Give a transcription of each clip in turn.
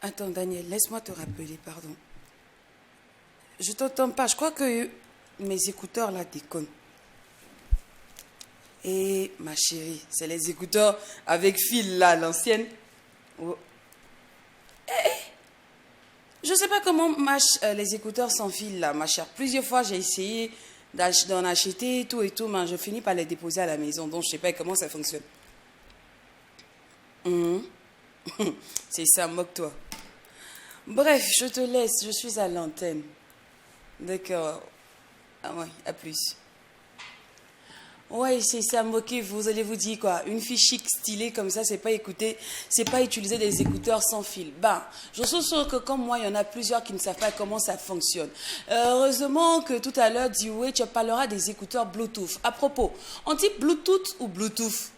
Attends, Daniel, laisse-moi te rappeler, pardon. Je t'entends pas. Je crois que mes écouteurs, là, déconnent. Et ma chérie, c'est les écouteurs avec fil, là, l'ancienne. Oh. Je sais pas comment les écouteurs sans fil, là, ma chère. Plusieurs fois, j'ai essayé d'en acheter tout et tout, mais je finis par les déposer à la maison. Donc, je sais pas comment ça fonctionne. C'est ça, moque-toi. Bref, je te laisse, je suis à l'antenne. D'accord. Ah ouais, à plus. Ouais, c'est ça, moquez-vous, vous allez vous dire quoi? Une fille chic, stylée comme ça, c'est pas écouter, c'est pas utiliser des écouteurs sans fil. Je suis sûre que comme moi, il y en a plusieurs qui ne savent pas comment ça fonctionne. Heureusement que tout à l'heure, Dewey, tu parleras des écouteurs Bluetooth. À propos, on dit Bluetooth ou Bluetooth?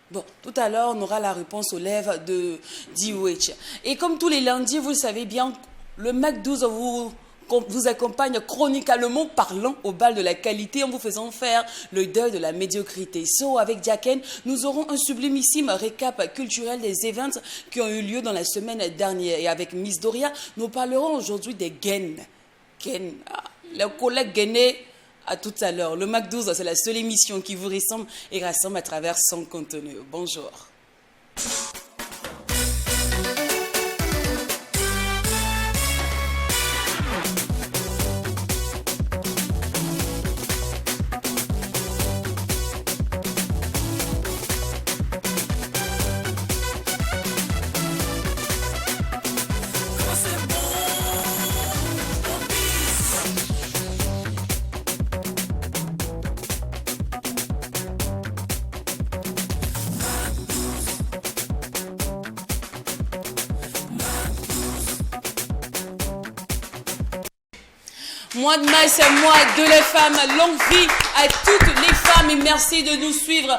Bon, tout à l'heure, on aura la réponse aux lèvres de Dewey. Et comme tous les lundis, vous le savez bien, le Mac 12 vous accompagne chroniquement parlant au bal de la qualité en vous faisant faire le deuil de la médiocrité. Avec Jacken, nous aurons un sublimissime récap culturel des événements qui ont eu lieu dans la semaine dernière. Et avec Miss Doria, nous parlerons aujourd'hui des gaines. Le collègue gainé. À tout à l'heure. Le Mac 12, c'est la seule émission qui vous ressemble et rassemble à travers son contenu. Bonjour. Mois de mai, c'est mois de les femmes. Longue vie à toutes les femmes et merci de nous suivre.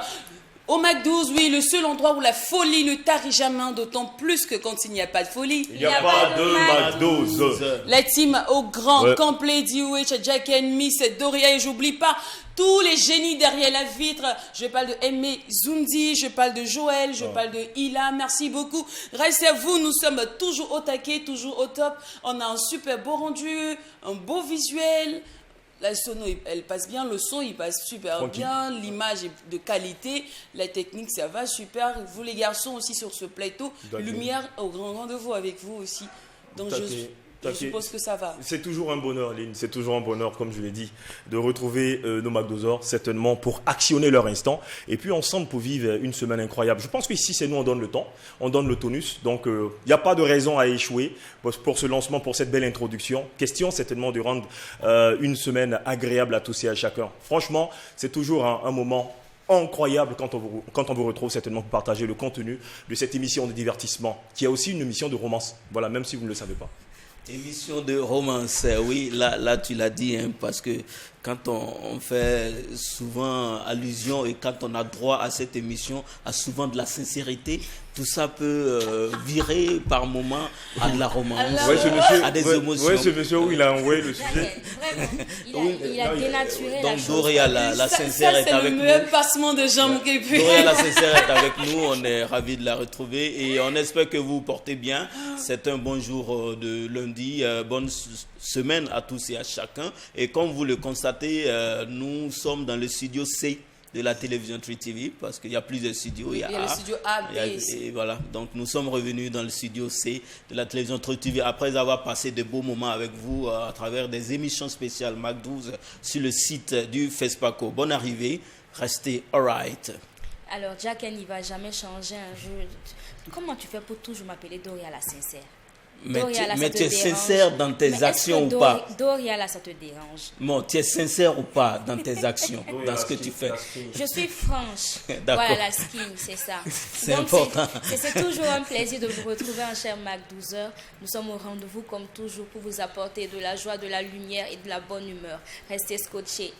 Au Mac 12, oui, le seul endroit où la folie ne tarit jamais, d'autant plus que quand il n'y a pas de folie, il n'y a pas de Mac 12. La team au grand complet, DOH, Jacken, Miss Doria et j'oublie pas tous les génies derrière la vitre. Je parle de Aimé Zoundi, je parle de Joël, je parle de Ila. Merci beaucoup. Restez à vous, nous sommes toujours au taquet, toujours au top. On a un super beau rendu, un beau visuel. La sono, elle passe bien, le son, il passe super bien, l'image est de qualité, la technique, ça va super. Vous les garçons aussi sur ce plateau, lumière au grand rendez-vous avec vous aussi. Donc je suppose que ça va. C'est toujours un bonheur, Lynn, c'est toujours un bonheur, comme je l'ai dit, de retrouver nos McDozors, certainement pour actionner leur instant, et puis ensemble pour vivre une semaine incroyable. Je pense qu'ici, c'est nous, on donne le temps, on donne le tonus, donc il n'y a pas de raison à échouer pour ce lancement, pour cette belle introduction. Question certainement de rendre une semaine agréable à tous et à chacun. Franchement, c'est toujours un moment incroyable quand on vous retrouve certainement pour partager le contenu de cette émission de divertissement, qui est aussi une émission de romance, voilà, même si vous ne le savez pas. Émission de romance, oui, là tu l'as dit, hein, parce que quand on fait souvent allusion et quand on a droit à cette émission, à souvent de la sincérité, tout ça peut virer par moments à de la romance, à des émotions. Oui, ce monsieur où il a envoyé le sujet. Vraiment, il a dénaturé la chose. Doria, la sincère est avec nous. C'est le meilleur passement de jambes qu'il puisse. Doria, la sincère est avec nous, on est ravis de la retrouver et on espère que vous vous portez bien. C'est un bon jour de lundi, bonne semaine à tous et à chacun. Et comme vous le constatez, nous sommes dans le studio C de la télévision Tree TV, parce qu'il y a plusieurs studios. Il y a le studio A, B et C. Et voilà, donc nous sommes revenus dans le studio C de la télévision Tree TV après avoir passé de beaux moments avec vous à travers des émissions spéciales Mac 12 sur le site du FESPACO. Bonne arrivée, restez alright. Alors Jacken, il ne va jamais changer un jour. Comment tu fais pour toujours m'appeler Doria la sincère? Mais tu es sincère dans tes actions ou pas? Doria, là, ça te dérange? Bon, tu es sincère ou pas dans tes actions, dans ce que tu fais? Je suis franche. D'accord. Voilà, la skin, c'est ça. C'est important. C'est toujours un plaisir de vous retrouver en cher Mac 12h. Nous sommes au rendez-vous comme toujours pour vous apporter de la joie, de la lumière et de la bonne humeur. Restez scotchés.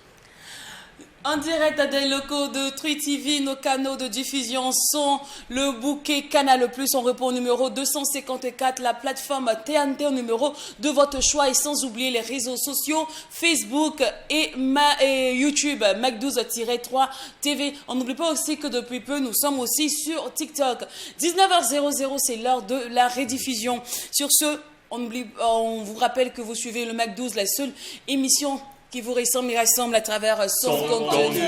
En direct des locaux de Trui TV, nos canaux de diffusion sont le bouquet Canal+, on répond au numéro 254, la plateforme TNT au numéro de votre choix et sans oublier les réseaux sociaux Facebook et YouTube, Mac12-3 TV. On n'oublie pas aussi que depuis peu, nous sommes aussi sur TikTok. 19h00, c'est l'heure de la rediffusion. Sur ce, on vous rappelle que vous suivez le Mac12, la seule émission qui vous rassemble à travers son contenu.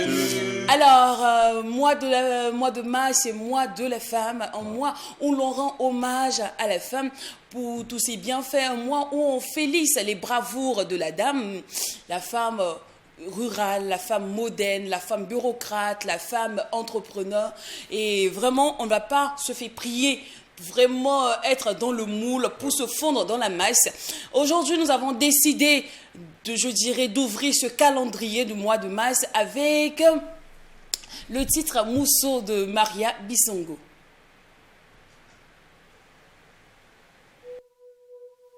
Alors, mois de mars, c'est mois de la femme, un mois où l'on rend hommage à la femme pour tous ses bienfaits, un mois où on félicite les bravoures de la dame, la femme rurale, la femme moderne, la femme bureaucrate, la femme entrepreneur. Et vraiment, on ne va pas se faire prier, vraiment être dans le moule pour se fondre dans la masse. Aujourd'hui, nous avons décidé d'ouvrir ce calendrier du mois de mars avec le titre Mousseau de Maria Bissongo.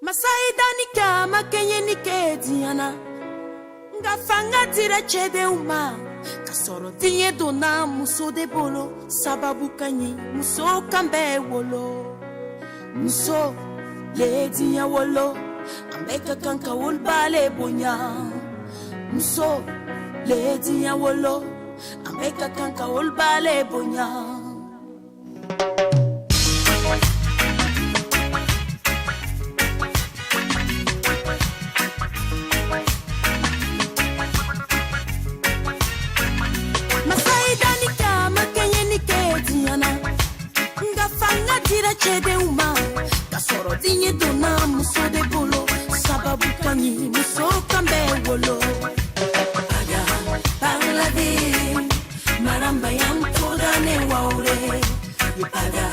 Masaidanika makenyenike diana ngafanga tira chede uma kasoro tinye dona muso de bolo sababu kanyi muso kambe wolo muso le dinya wolo ambeka kanka ulbale bonya muso le dinya wolo ambeka kanka ulbale bonya. Chede uma kasoro dinye dona muso de bolo sababu kanyi muso kambe wolo aga parla de maramba yam toda ne waure yipaga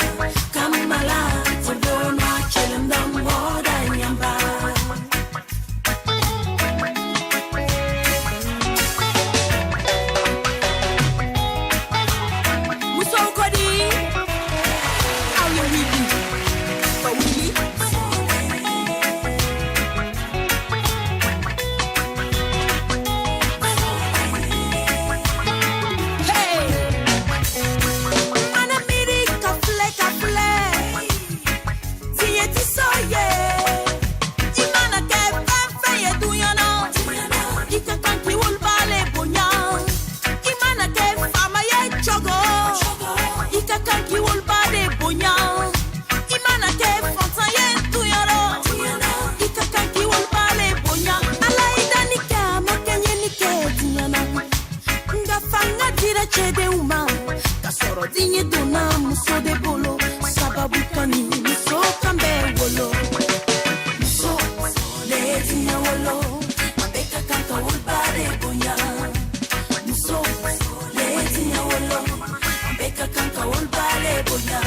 kamala todona chelendam boda nyamba muso kodi. Chede uma kasoro dinye dona muso de bolo sababu kani muso kambe wolo muso le dinya wolo ambeka kanka ulbare bonya muso le dinya wolo ambeka kanka ulbare bonya.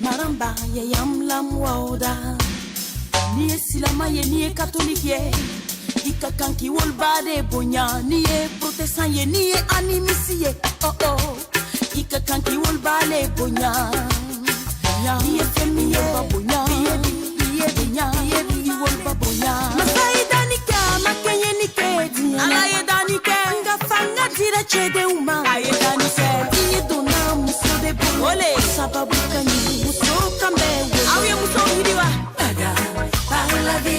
Maramba ye yam lam wauda ni silama ye ni catholique ye ikakanki wolbade bonya ni protestant ye ni animisi ye oh oh ikakanki wolbale bonya ni femi ye bonya ye bonya ye wolba bonya masai danika makenye ni kedi ala ye danike ngafanga dira chede uma aye danise ni dona muso de bole sababu kanyi muso kambe awe muso hidiwa aga parla de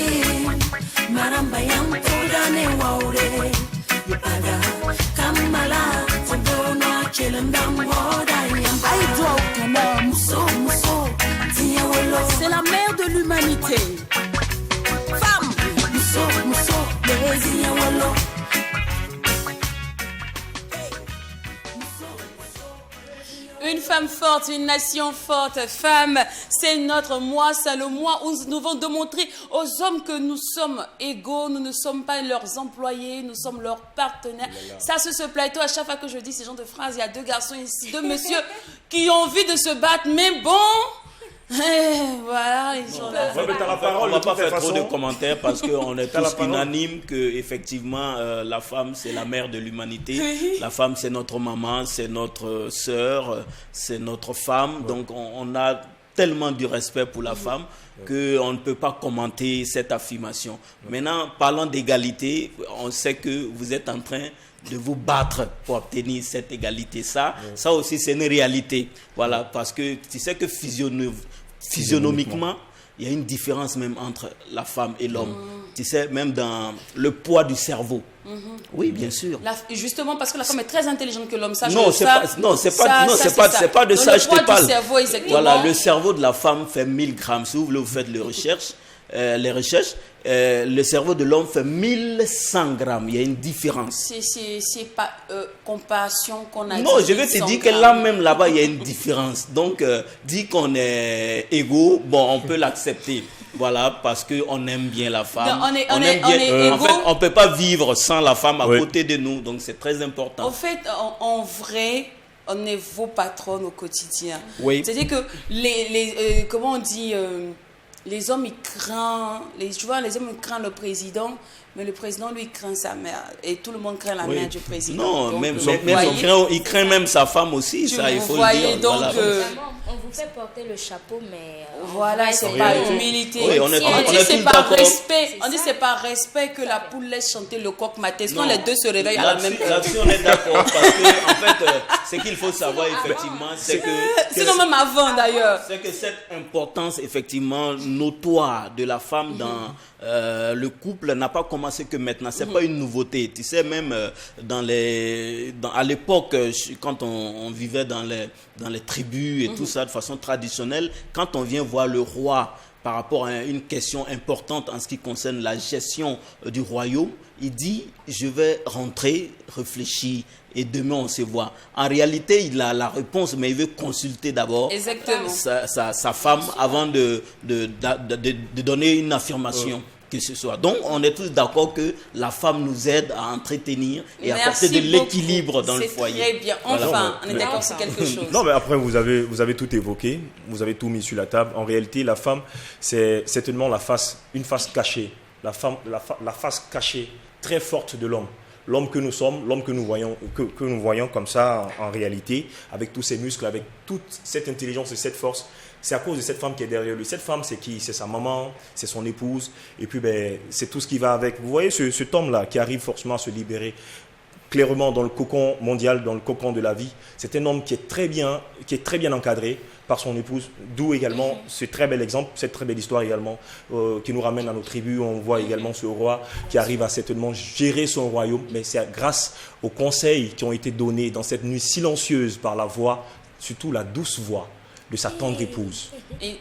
maramba yam toda ne waure yipaga kamala todona chelendam boda yamba aido kana muso tia wolo c'est la mère de l'humanité femme muso les tia wolo. une femme forte, une nation forte. Femme, c'est notre mois, c'est le mois où nous devons démontrer aux hommes que nous sommes égaux, nous ne sommes pas leurs employés, nous sommes leurs partenaires. Ça, sur ce plateau, à chaque fois que je dis ce genre de phrases, il y a 2 garçons ici, 2 messieurs qui ont envie de se battre, mais bon... voilà, ils sont là. Ouais, mais t'as la parole, On ne va de pas toutes les faire trop de façons. commentaires parce qu'on est T'as la tous parole. unanimes que effectivement la femme c'est la mère de l'humanité. Oui. La femme c'est notre maman, c'est notre sœur, c'est notre femme. Donc on a tellement du respect pour la femme qu'on ne peut pas commenter cette affirmation. Maintenant, parlant d'égalité, on sait que vous êtes en train de vous battre pour obtenir cette égalité. Ça aussi, c'est une réalité. Voilà, parce que tu sais que physionomiquement, il y a une différence même entre la femme et l'homme. Tu sais, même dans le poids du cerveau. Oui, bien sûr. Justement, parce que la femme est très intelligente que l'homme. Ça, Non, c'est pas de ça que je te parle. Cerveau, exactement. Voilà, le cerveau de la femme fait 1000 grammes. Si vous voulez, vous faites les recherches. Le cerveau de l'homme fait 1100 grammes. Il y a une différence. C'est pas compassion qu'on a dit. Non, je vais te dire que là même là-bas, il y a une différence. Donc, dire qu'on est égaux, bon, on peut l'accepter. Voilà, parce qu'on aime bien la femme. Non, on est En égaux. fait, on ne peut pas vivre sans la femme à Oui. côté de nous. Donc, c'est très important. En fait, en vrai, on est vos patronnes au quotidien. Oui. C'est-à-dire que comment on dit, les hommes ils craignent, tu vois, les hommes ils craignent le président, mais le président lui il craint sa mère et tout le monde craint la Oui. mère du président. Non, Donc, même vous voyez, il craint même sa femme aussi, ça, il faut le dire. donc, Voilà. Vraiment, on vous fait porter le chapeau, mais... voilà, c'est En pas réalité, humilité. oui, on est on dit tous c'est par d'accord. respect. C'est On dit ça. c'est par respect que la poule laisse chanter le coq matin. Quand Non. les deux se réveillent à la même heure. Là-dessus, on est d'accord. Parce que, en fait, ce qu'il faut savoir, effectivement, c'est que... Sinon même avant d'ailleurs. C'est que cette importance, effectivement, notoire de la femme dans le couple n'a pas commencé que maintenant. C'est pas une nouveauté. Tu sais, même à l'époque, quand on vivait dans les tribus et tout ça de façon traditionnelle, quand on vient voir le roi par rapport à une question importante en ce qui concerne la gestion du royaume, il dit, je vais rentrer, réfléchir et demain on se voit. En réalité, il a la réponse, mais il veut consulter d'abord Exactement. sa femme avant de donner une affirmation. Que ce soit. Donc, on est tous d'accord que la femme nous aide à entretenir et à apporter de l'équilibre dans le foyer. C'est très bien. Voilà. Enfin, on est d'accord sur quelque chose. Non, mais après, vous avez tout évoqué, vous avez tout mis sur la table. En réalité, la femme, c'est certainement une face cachée, la face cachée très forte de l'homme. L'homme que nous sommes, l'homme que nous voyons comme ça en réalité, avec tous ses muscles, avec toute cette intelligence et cette force, c'est à cause de cette femme qui est derrière lui. Cette femme, c'est qui? C'est sa maman, c'est son épouse, et puis c'est tout ce qui va avec. Vous voyez cet homme-là qui arrive forcément à se libérer clairement dans le cocon mondial, dans le cocon de la vie. C'est un homme qui est très bien encadré par son épouse, d'où également ce très bel exemple, cette très belle histoire également, qui nous ramène à nos tribus. On voit également ce roi qui arrive à certainement gérer son royaume, mais c'est grâce aux conseils qui ont été donnés dans cette nuit silencieuse par la voix, surtout la douce voix de sa tendre épouse.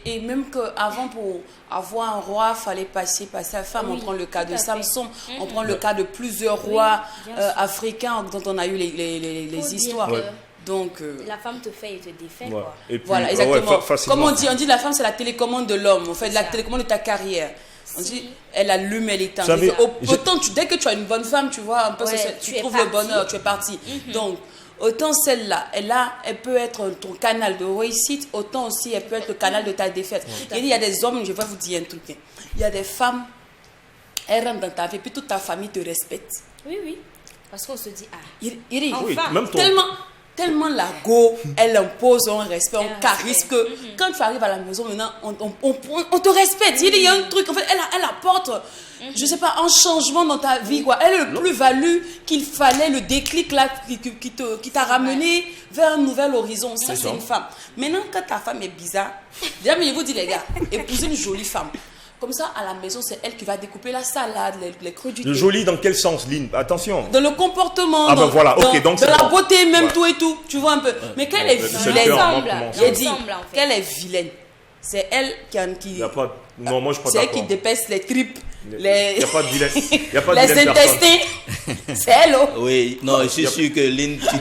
Et même qu'avant, pour avoir un roi, il fallait passer par sa femme. Oui, on prend le cas tout de à fait. Samson, on prend le cas de plusieurs rois bien sûr. africains dont on a eu les Faut dire histoires. que Donc, la femme te fait et te défait, Ouais. quoi. Et puis, voilà, ouais, exactement. facilement. Comme on dit la femme, c'est la télécommande de l'homme. En fait, la ça. télécommande de ta carrière. On dit, elle allume, elle éteint. Vous savez, Autant, dès que tu as une bonne femme, tu vois, un peu, Ouais, tu tu es trouves le parti. bonheur, tu es parti. Donc, autant celle-là, elle peut être ton canal de réussite, autant aussi elle peut être le canal de ta défaite. Il y a des hommes, je vais vous dire un truc. Il y a des femmes, elles rentrent dans ta vie, puis toute ta famille te respecte. Oui, oui. Parce qu'on se dit, ah, Il Oui, enfin, même ton- tellement la go, elle impose un respect, un Un charisme respect. que quand tu arrives à la maison maintenant, on te respecte. Il y a un truc, en fait, elle apporte, je sais pas, un changement dans ta vie, quoi. Elle est le plus-value qu'il fallait, le déclic là qui t'a ramené vers un nouvel horizon. Ça, c'est une femme. Maintenant, quand ta femme est bizarre, déjà, mais je vous dis, les gars, épousez une jolie femme. Comme ça, à la maison, c'est elle qui va découper la salade, les crudités. Le joli dans quel sens, Lynn? Attention. Dans le comportement, Ah ben voilà, ok, donc dans c'est la bon. beauté, même Ouais. tout et tout, tu vois un peu. Mais qu'elle est c'est le vilaine, cœur, Ensemble, moi, j'ai dit ensemble, en fait. qu'elle est vilaine. C'est elle qui Il y a pas... Non, moi je suis pas c'est elle qui d'accord. dépaisse les tripes Il n'y a pas de vilaine. Il n'y a pas de les vilaine personne. intestins, c'est elle. Oh. Oui, non, je suis sûr que Lynn, tu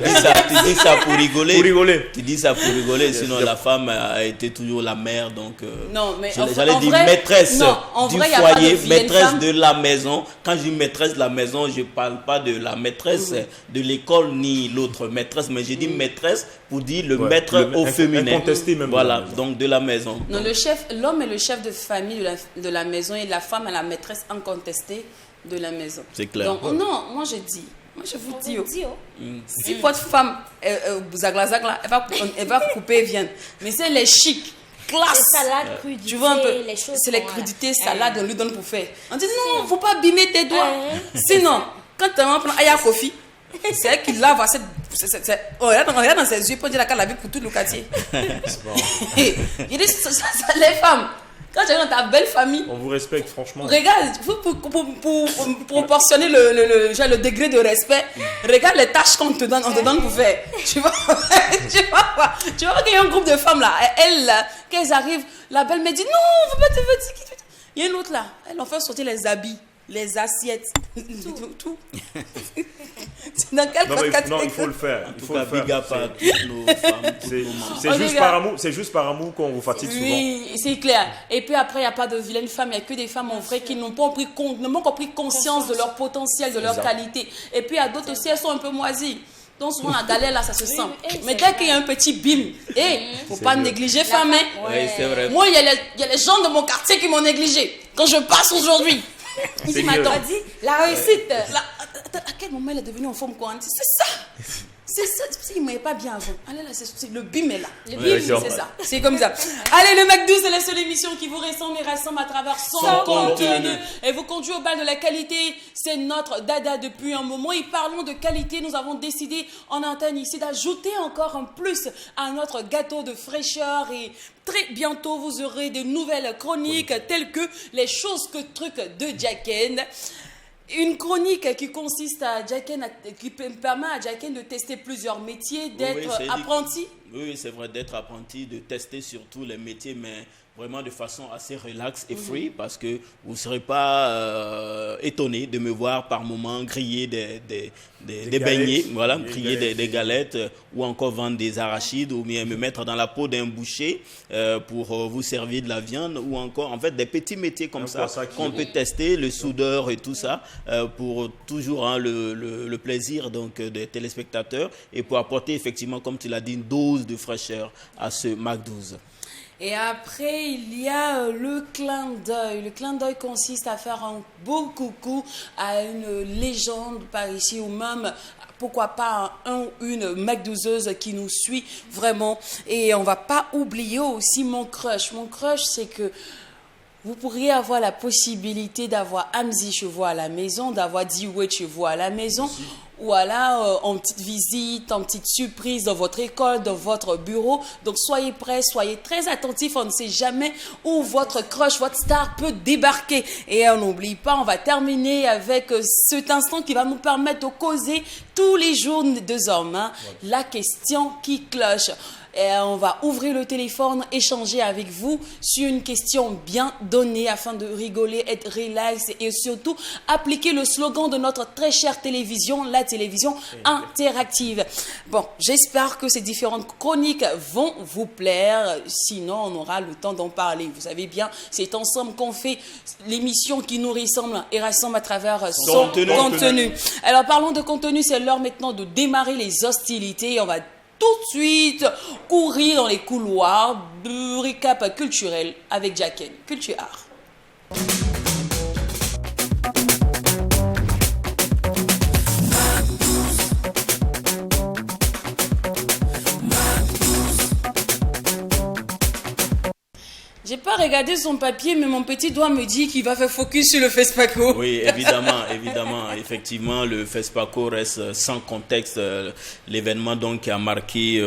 dis ça pour rigoler. Pour rigoler. Tu dis ça pour rigoler, sinon la femme a été toujours la mère, donc Non, mais j'allais dire vrai, maîtresse non, en du vrai, y a pas de foyer, vilaine maîtresse femme. de la maison. Quand je dis maîtresse de la maison, je ne parle pas de la maîtresse de l'école ni l'autre maîtresse, mais je dis maîtresse pour dire le maître au féminin. Incontesté même. Voilà, donc de la maison. Non, Donc, l'homme est le chef de famille de la maison et la femme est la maîtresse incontestée de la maison. C'est clair. Donc, non, moi je vous dis, oh, Dis, oh. si votre femme, zagla, elle va couper viande. Mais c'est les chics, classe. Les salades, crudité, Tu vois un peu, les choses c'est les qu'on a. crudités, salades, on lui donne pour faire. On dit non, faut pas abîmer tes doigts. Sinon, quand tu vas prendre Aya Kofi, c'est elle qui lave cette. Regarde dans ses yeux pour dire la laver pour tout le quartier. Il dit, les femmes, quand tu es dans ta belle famille, On vous respecte, franchement. regarde, pour proportionner le degré de respect, regarde les tâches qu'on te donne, pour faire. Tu vois, tu vois qu'il y a un groupe de femmes là, elles, là, quand elles arrivent, la belle me dit non, on veut pas te fatiguer. Il y a une autre là, elle en fait sortir les habits, les assiettes, tout. C'est dans quel Non, il faut le faire. en Il tout faut cas, le faire. big up à toutes nos femmes. C'est juste par amour qu'on vous fatigue souvent. Oui, c'est clair. Et puis après, il n'y a pas de vilaines femmes, il n'y a que des femmes en vrai qui n'ont pas pris conscience de leur potentiel, de leur qualité. Et puis il y a d'autres aussi, elles sont un peu moisies. Donc souvent la galère là, ça se sent. Mais dès qu'il y a un petit bim, faut pas négliger femme. Hein. Oui, c'est vrai. Moi, il y a les gens de mon quartier qui m'ont négligé. Quand je passe aujourd'hui, ils disent, mais attends, la réussite. À quel moment elle est devenue en forme quoi? C'est ça. C'est ça. Il ne m'avait pas bien avant. Allez là, le bim est là. Le bim, c'est ça. C'est comme ça. Allez, le McDo, c'est la seule émission qui vous ressemble et rassemble à travers son contenu. Et vous conduit au bal de la qualité. C'est notre dada depuis un moment. Et parlons de qualité. Nous avons décidé en antenne ici d'ajouter encore un plus à notre gâteau de fraîcheur. Et très bientôt, vous aurez de nouvelles chroniques telles que les choses que trucs de Jacken. Une chronique qui consiste qui permet à Jacken de tester plusieurs métiers, d'être apprenti. Oui, c'est vrai, d'être apprenti, de tester surtout les métiers, mais vraiment de façon assez relax et free, parce que vous ne serez pas étonné de me voir par moment griller des beignets, voilà, griller des galettes, ou encore vendre des arachides, ou bien me mettre dans la peau d'un boucher pour vous servir de la viande, ou encore en fait des petits métiers comme ça qu'on peut tester, le soudeur et tout ça, pour toujours le plaisir donc des téléspectateurs et pour apporter effectivement, comme tu l'as dit, une dose de fraîcheur à ce McDo. Et après, il y a le clin d'œil. Le clin d'œil consiste à faire un beau coucou à une légende par ici, ou même, pourquoi pas, un ou une McDouzeuse qui nous suit vraiment. Et on ne va pas oublier aussi mon crush. Mon crush, c'est que vous pourriez avoir la possibilité d'avoir Amzi Chevaux à la maison, d'avoir Dioué Chevaux à la maison, ou alors en petite visite, en petite surprise dans votre école, dans votre bureau. Donc soyez prêts, soyez très attentifs, on ne sait jamais où votre crush, votre star peut débarquer. Et on n'oublie pas, on va terminer avec cet instant qui va nous permettre de causer tous les jours des hommes. Hein, la question qui cloche. Et on va ouvrir le téléphone, échanger avec vous sur une question bien donnée afin de rigoler, être relax et surtout appliquer le slogan de notre très chère télévision, la télévision interactive. Bon, j'espère que ces différentes chroniques vont vous plaire. Sinon, on aura le temps d'en parler. Vous savez bien, c'est ensemble qu'on fait l'émission qui nous ressemble et rassemble à travers son contenu. Alors, parlons de contenu. C'est l'heure maintenant de démarrer les hostilités. On va tout de suite courir dans les couloirs du récap culturel avec Jacken. Culture Art. J'ai pas regardé son papier, mais mon petit doigt me dit qu'il va faire focus sur le FESPACO. Oui, évidemment. Effectivement, le FESPACO reste sans contexte l'événement donc qui a marqué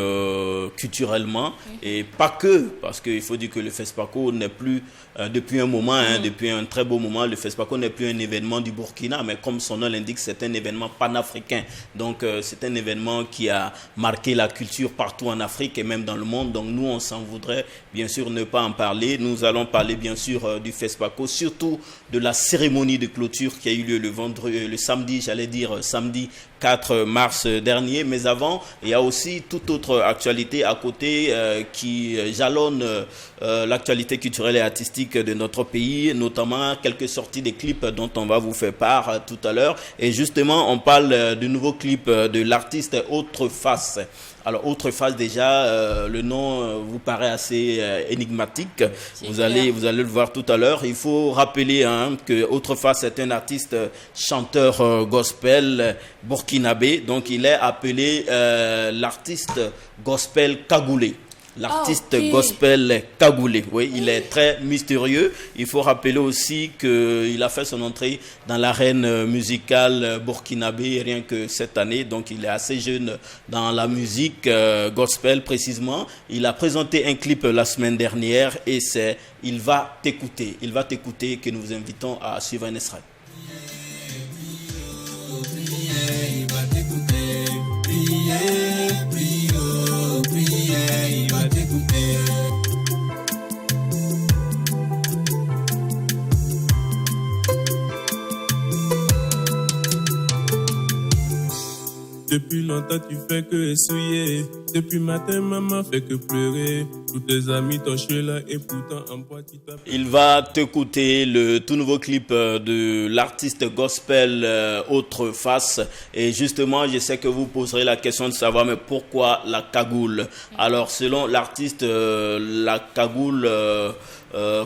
culturellement et pas que, parce qu'il faut dire que le FESPACO n'est plus depuis un moment, depuis un très beau moment. Le FESPACO n'est plus un événement du Burkina, mais comme son nom l'indique, c'est un événement panafricain. Donc c'est un événement qui a marqué la culture partout en Afrique et même dans le monde. Donc nous, on s'en voudrait bien sûr ne pas en parler. Nous allons parler bien sûr du FESPACO, surtout de la cérémonie de clôture qui a eu lieu le samedi, samedi 4 mars dernier. Mais avant, il y a aussi toute autre actualité à côté qui jalonne l'actualité culturelle et artistique de notre pays, notamment quelques sorties des clips dont on va vous faire part tout à l'heure. Et justement, on parle du nouveau clip de l'artiste Autre Face. Alors, Autre Face, déjà, le nom vous paraît assez énigmatique. Vous allez le voir tout à l'heure. Il faut rappeler que Autre Face est un artiste chanteur gospel burkinabé. Donc, il est appelé l'artiste gospel cagoulé. L'artiste gospel cagoulé, oui, il est très mystérieux. Il faut rappeler aussi qu'il a fait son entrée dans l'arène musicale burkinabé rien que cette année. Donc il est assez jeune dans la musique gospel précisément. Il a présenté un clip la semaine dernière et c'est « Il va t'écouter ». Il va t'écouter que nous vous invitons à suivre un extrait. Il va t'écouter, il va t'écouter. Depuis longtemps tu fais que essuyer. Depuis matin maman fait que pleurer. Tous tes amis t'ont tué là et pourtant en boîte tu t'appelles. Il va t'écouter le tout nouveau clip de l'artiste gospel Autre Face. Et justement, je sais que vous poserez la question de savoir mais pourquoi la cagoule. Alors selon l'artiste, la cagoule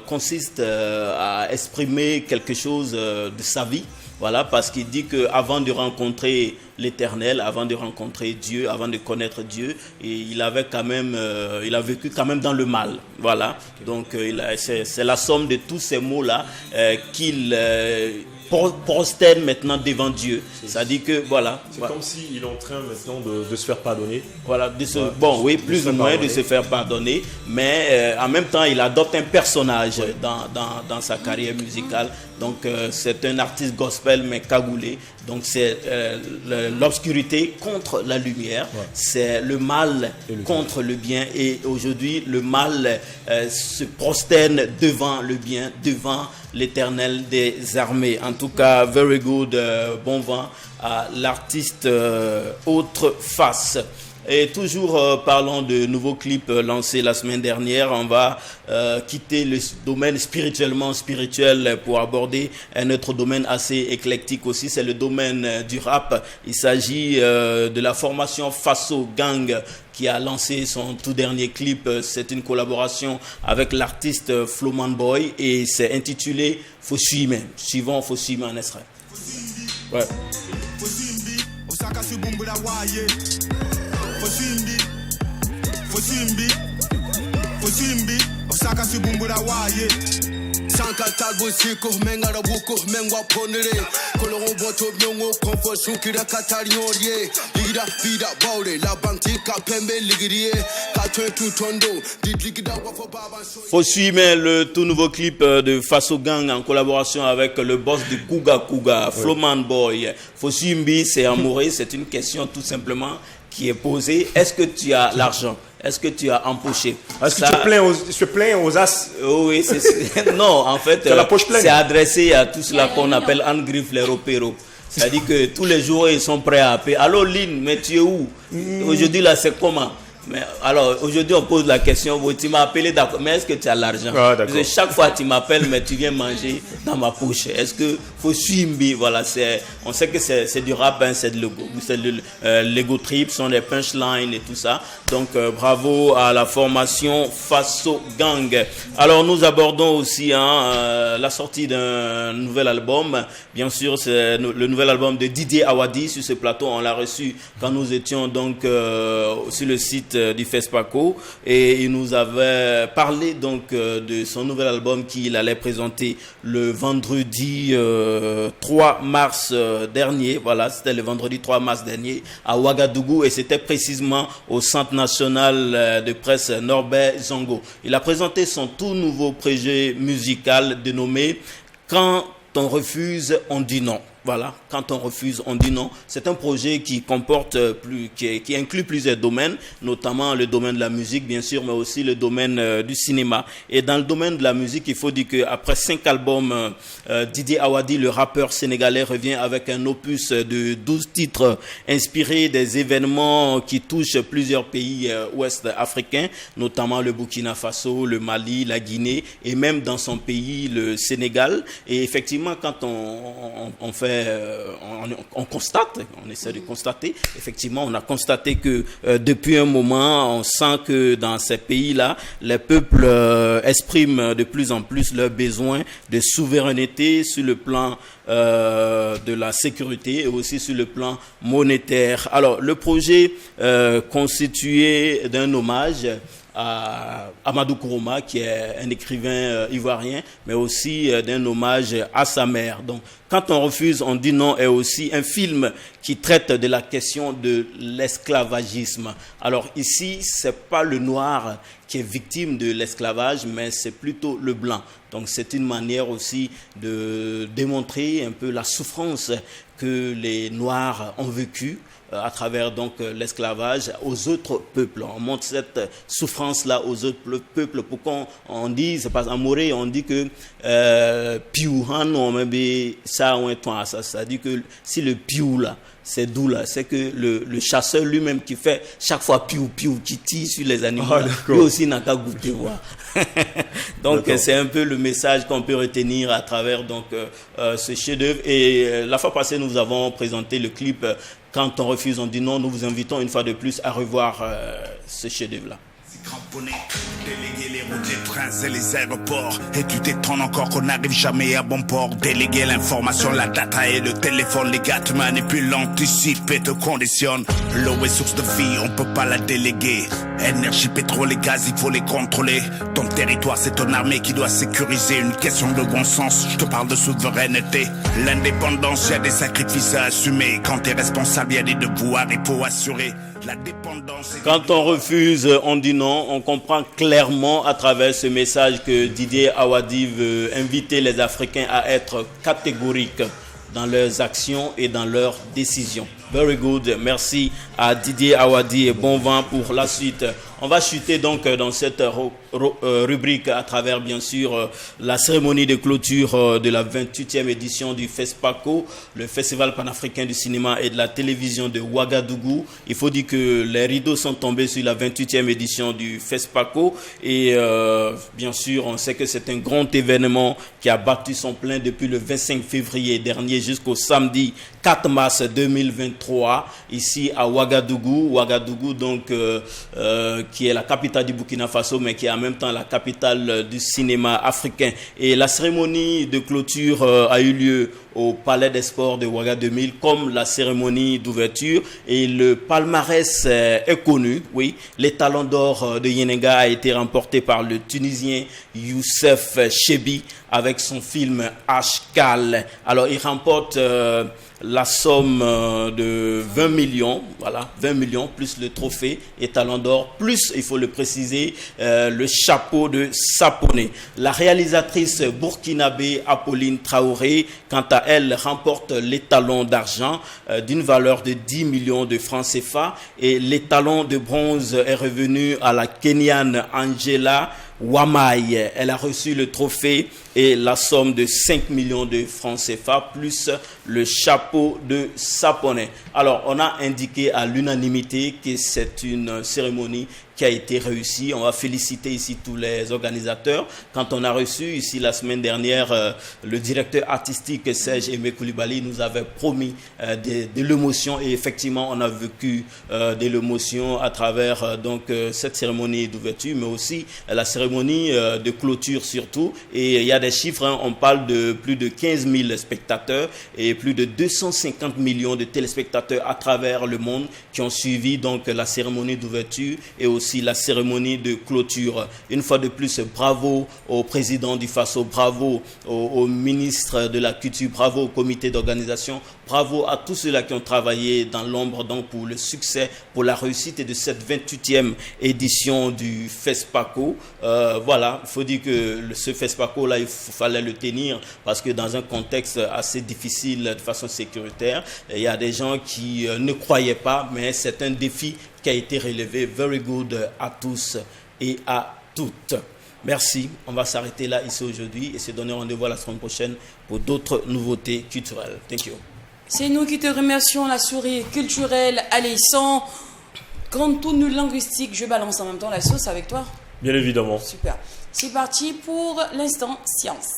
consiste à exprimer quelque chose de sa vie. Voilà, parce qu'il dit qu'avant de rencontrer l'Éternel, avant de rencontrer Dieu, avant de connaître Dieu, et il a vécu quand même dans le mal. Voilà, donc c'est la somme de tous ces mots-là qu'il prosterne maintenant devant Dieu. C'est-à-dire que voilà. C'est comme s'il est en train maintenant de se faire pardonner. Voilà, plus ou moins de se faire pardonner, mais en même temps il adopte un personnage dans sa carrière musicale. Donc c'est un artiste gospel mais cagoulé. Donc c'est l'obscurité contre la lumière, c'est le mal contre le bien. Et aujourd'hui le mal se prosterne devant le bien, devant l'Éternel des armées. En tout cas, very good, bon vent à l'artiste Autre Face. Et toujours parlons de nouveaux clips lancés la semaine dernière. On va quitter le domaine spirituel pour aborder un autre domaine assez éclectique aussi. C'est le domaine du rap. Il s'agit de la formation Faso Gang qui a lancé son tout dernier clip. C'est une collaboration avec l'artiste Flowman Boy et c'est intitulé Fosuime. Suivons Fosuime en extrait. Ouais. Fosimbi, Osaka Subumbura Waye. Sanka Talbo Siko, Mengara Buko, Mengwa Ponere, Coloro Boto Nyongo, Comfort Sukira Katariorie, Ida Vida Baure, La Bantica Pembe Ligrie, Kato Tutondo, Didlikida Wafobaba. Fosuime, le tout nouveau clip de Faso Gang en collaboration avec le boss de Kuga Kuga, Flowman Boy. Fosimbi, c'est amoureux, c'est une question tout simplement qui est posée. Est-ce que tu as l'argent? Est-ce que tu as empoché? Est-ce que tu te plains aux as? Oui, non, en fait, c'est adressé à tout cela qu'on appelle Angrif les Ropero. C'est-à-dire que tous les jours, ils sont prêts à appeler. Allô, Lynn, mais tu es où? Aujourd'hui, là, c'est comment? Mais alors, aujourd'hui, on pose la question, tu m'as appelé, d'accord, mais est-ce que tu as l'argent? Parce que chaque fois, tu m'appelles, mais tu viens manger dans ma poche. Est-ce que faut suivre? Voilà, on sait que c'est du rap, hein, c'est de l'ego trip, sont des punchlines et tout ça. Donc, bravo à la formation Faso Gang. Alors, nous abordons aussi la sortie d'un nouvel album. Bien sûr, c'est le nouvel album de Didier Awadi. Sur ce plateau, on l'a reçu quand nous étions donc sur le site du FESPACO et il nous avait parlé donc de son nouvel album qu'il allait présenter le vendredi le 3 mars dernier. Voilà, c'était le vendredi 3 mars dernier à Ouagadougou et c'était précisément au Centre national de presse Norbert Zongo. Il a présenté son tout nouveau projet musical dénommé « Quand on refuse, on dit non ». Voilà, quand on refuse, on dit non. C'est un projet qui comporte qui inclut plusieurs domaines, notamment le domaine de la musique, bien sûr, mais aussi le domaine du cinéma. Et dans le domaine de la musique, il faut dire qu'après 5 albums, Didier Awadi, le rappeur sénégalais, revient avec un opus de 12 titres inspirés des événements qui touchent plusieurs pays ouest africains, notamment le Burkina Faso, le Mali, la Guinée, et même dans son pays, le Sénégal. Et effectivement, quand on fait on constate, on essaie de constater, effectivement, on a constaté que depuis un moment, on sent que dans ces pays-là, les peuples expriment de plus en plus leurs besoins de souveraineté sur le plan de la sécurité et aussi sur le plan monétaire. Alors, le projet constitué d'un hommage à Amadou Kourouma, qui est un écrivain ivoirien, mais aussi d'un hommage à sa mère. Donc, quand on refuse, on dit non est aussi un film qui traite de la question de l'esclavagisme. Alors ici, c'est pas le noir qui est victime de l'esclavage, mais c'est plutôt le blanc. Donc c'est une manière aussi de démontrer un peu la souffrance que les noirs ont vécue à travers donc l'esclavage aux autres peuples. On montre cette souffrance-là aux autres peuples. Pourquoi on dit, c'est pas en Morée, on dit que piouhan on me ça on est ça dit que si le piou là c'est d'où là, c'est que le chasseur lui-même qui fait chaque fois piou qui tire sur les animaux, lui aussi n'a qu'à goûter voir. Donc c'est un peu le message qu'on peut retenir à travers donc ce chef-d'œuvre. Et la fois passée, nous avons présenté le clip Quand on refuse, on dit non. Nous vous invitons une fois de plus à revoir ce chef-d'œuvre-là. Cramponné, déléguer les routes, les trains et les aéroports. Et tu t'étonnes encore qu'on n'arrive jamais à bon port. Déléguer l'information, la data et le téléphone. Les gars te manipulent, anticipent et te conditionnent. L'eau est source de vie, on peut pas la déléguer. Énergie, pétrole et gaz, il faut les contrôler. Ton territoire, c'est ton armée qui doit sécuriser. Une question de bon sens, je te parle de souveraineté. L'indépendance, il y a des sacrifices à assumer. Quand t'es responsable, il y a des devoirs, il faut assurer. La dépendance. Quand on refuse, on dit non. On comprend clairement à travers ce message que Didier Awadi veut inviter les Africains à être catégoriques dans leurs actions et dans leurs décisions. Very good. Merci à Didier Awadi et bon vent pour la suite. On va chuter donc dans cette rubrique à travers bien sûr la cérémonie de clôture de la 28e édition du FESPACO, le Festival panafricain du cinéma et de la télévision de Ouagadougou. Il faut dire que les rideaux sont tombés sur la 28e édition du FESPACO et bien sûr on sait que c'est un grand événement qui a battu son plein depuis le 25 février dernier jusqu'au samedi 4 mars 2023 ici à Ouagadougou. Ouagadougou donc qui est la capitale du Burkina Faso, mais qui est en même temps la capitale du cinéma africain. Et la cérémonie de clôture a eu lieu au Palais des Sports de Ouaga 2000, comme la cérémonie d'ouverture. Et le palmarès est connu, oui. Les talons d'or de Yenenga a été remporté par le Tunisien Youssef Chebi avec son film Ashkal. Alors, il remporte la somme de 20 millions, voilà, 20 millions, plus le trophée et talon d'or, plus, il faut le préciser, le chapeau de Saponé. La réalisatrice burkinabé Apolline Traoré, quant à elle, remporte l'étalon d'argent d'une valeur de 10 millions de francs CFA et l'étalon de bronze est revenu à la Kenyane Angela Wamai. Elle a reçu le trophée et la somme de 5 millions de francs CFA plus le chapeau de Saponé. Alors, on a indiqué à l'unanimité que c'est une cérémonie qui a été réussie. On va féliciter ici tous les organisateurs. Quand on a reçu ici la semaine dernière, le directeur artistique Serge Aimé Koulibaly nous avait promis de l'émotion et effectivement on a vécu de l'émotion à travers donc cette cérémonie d'ouverture, mais aussi la cérémonie de clôture surtout. Et il y a des chiffres, hein, on parle de plus de 15 000 spectateurs et plus de 250 millions de téléspectateurs à travers le monde qui ont suivi donc la cérémonie d'ouverture et aussi aussi la cérémonie de clôture. Une fois de plus, bravo au président du FASO, bravo au ministre de la Culture, bravo au comité d'organisation, bravo à tous ceux-là qui ont travaillé dans l'ombre donc pour le succès, pour la réussite de cette 28e édition du FESPACO. Voilà, il faut dire que ce FESPACO-là, il fallait le tenir parce que dans un contexte assez difficile de façon sécuritaire, il y a des gens qui ne croyaient pas, mais c'est un défi qui a été relevé. Very good à tous et à toutes. Merci, on va s'arrêter là ici aujourd'hui et se donner rendez-vous à la semaine prochaine pour d'autres nouveautés culturelles. Thank you. C'est nous qui te remercions, la souris culturelle. Allez, sans grande tournure linguistique, je balance en même temps la sauce avec toi. Bien évidemment. Super. C'est parti pour l'instant science.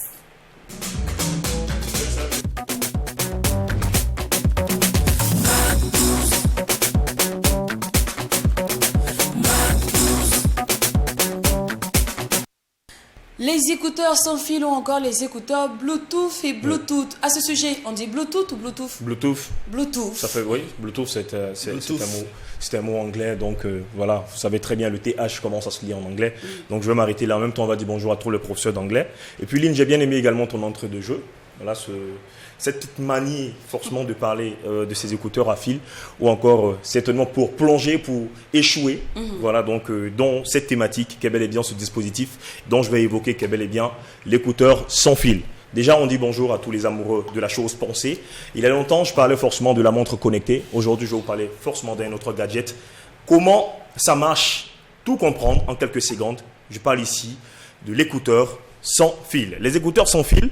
Les écouteurs sans fil ou encore les écouteurs Bluetooth et Bluetooth. À ce sujet, on dit Bluetooth ou Bluetooth? Bluetooth. Bluetooth. Ça fait, oui, Bluetooth, c'est un mot anglais. Donc voilà, vous savez très bien le TH commence à se lire en anglais. Donc je vais m'arrêter là. En même temps, on va dire bonjour à tous les professeurs d'anglais. Et puis Lynn, j'ai bien aimé également ton entrée de jeu. Voilà, cette petite manie forcément de parler de ces écouteurs à fil ou encore certainement pour plonger, pour échouer. Voilà, donc dans cette thématique qu'est bel et bien ce dispositif dont je vais évoquer qu'est bel et bien l'écouteur sans fil. Déjà, on dit bonjour à tous les amoureux de la chose pensée. Il y a longtemps, je parlais forcément de la montre connectée. Aujourd'hui, je vais vous parler forcément d'un autre gadget. Comment ça marche? Tout comprendre en quelques secondes. Je parle ici de l'écouteur sans fil. Les écouteurs sans fil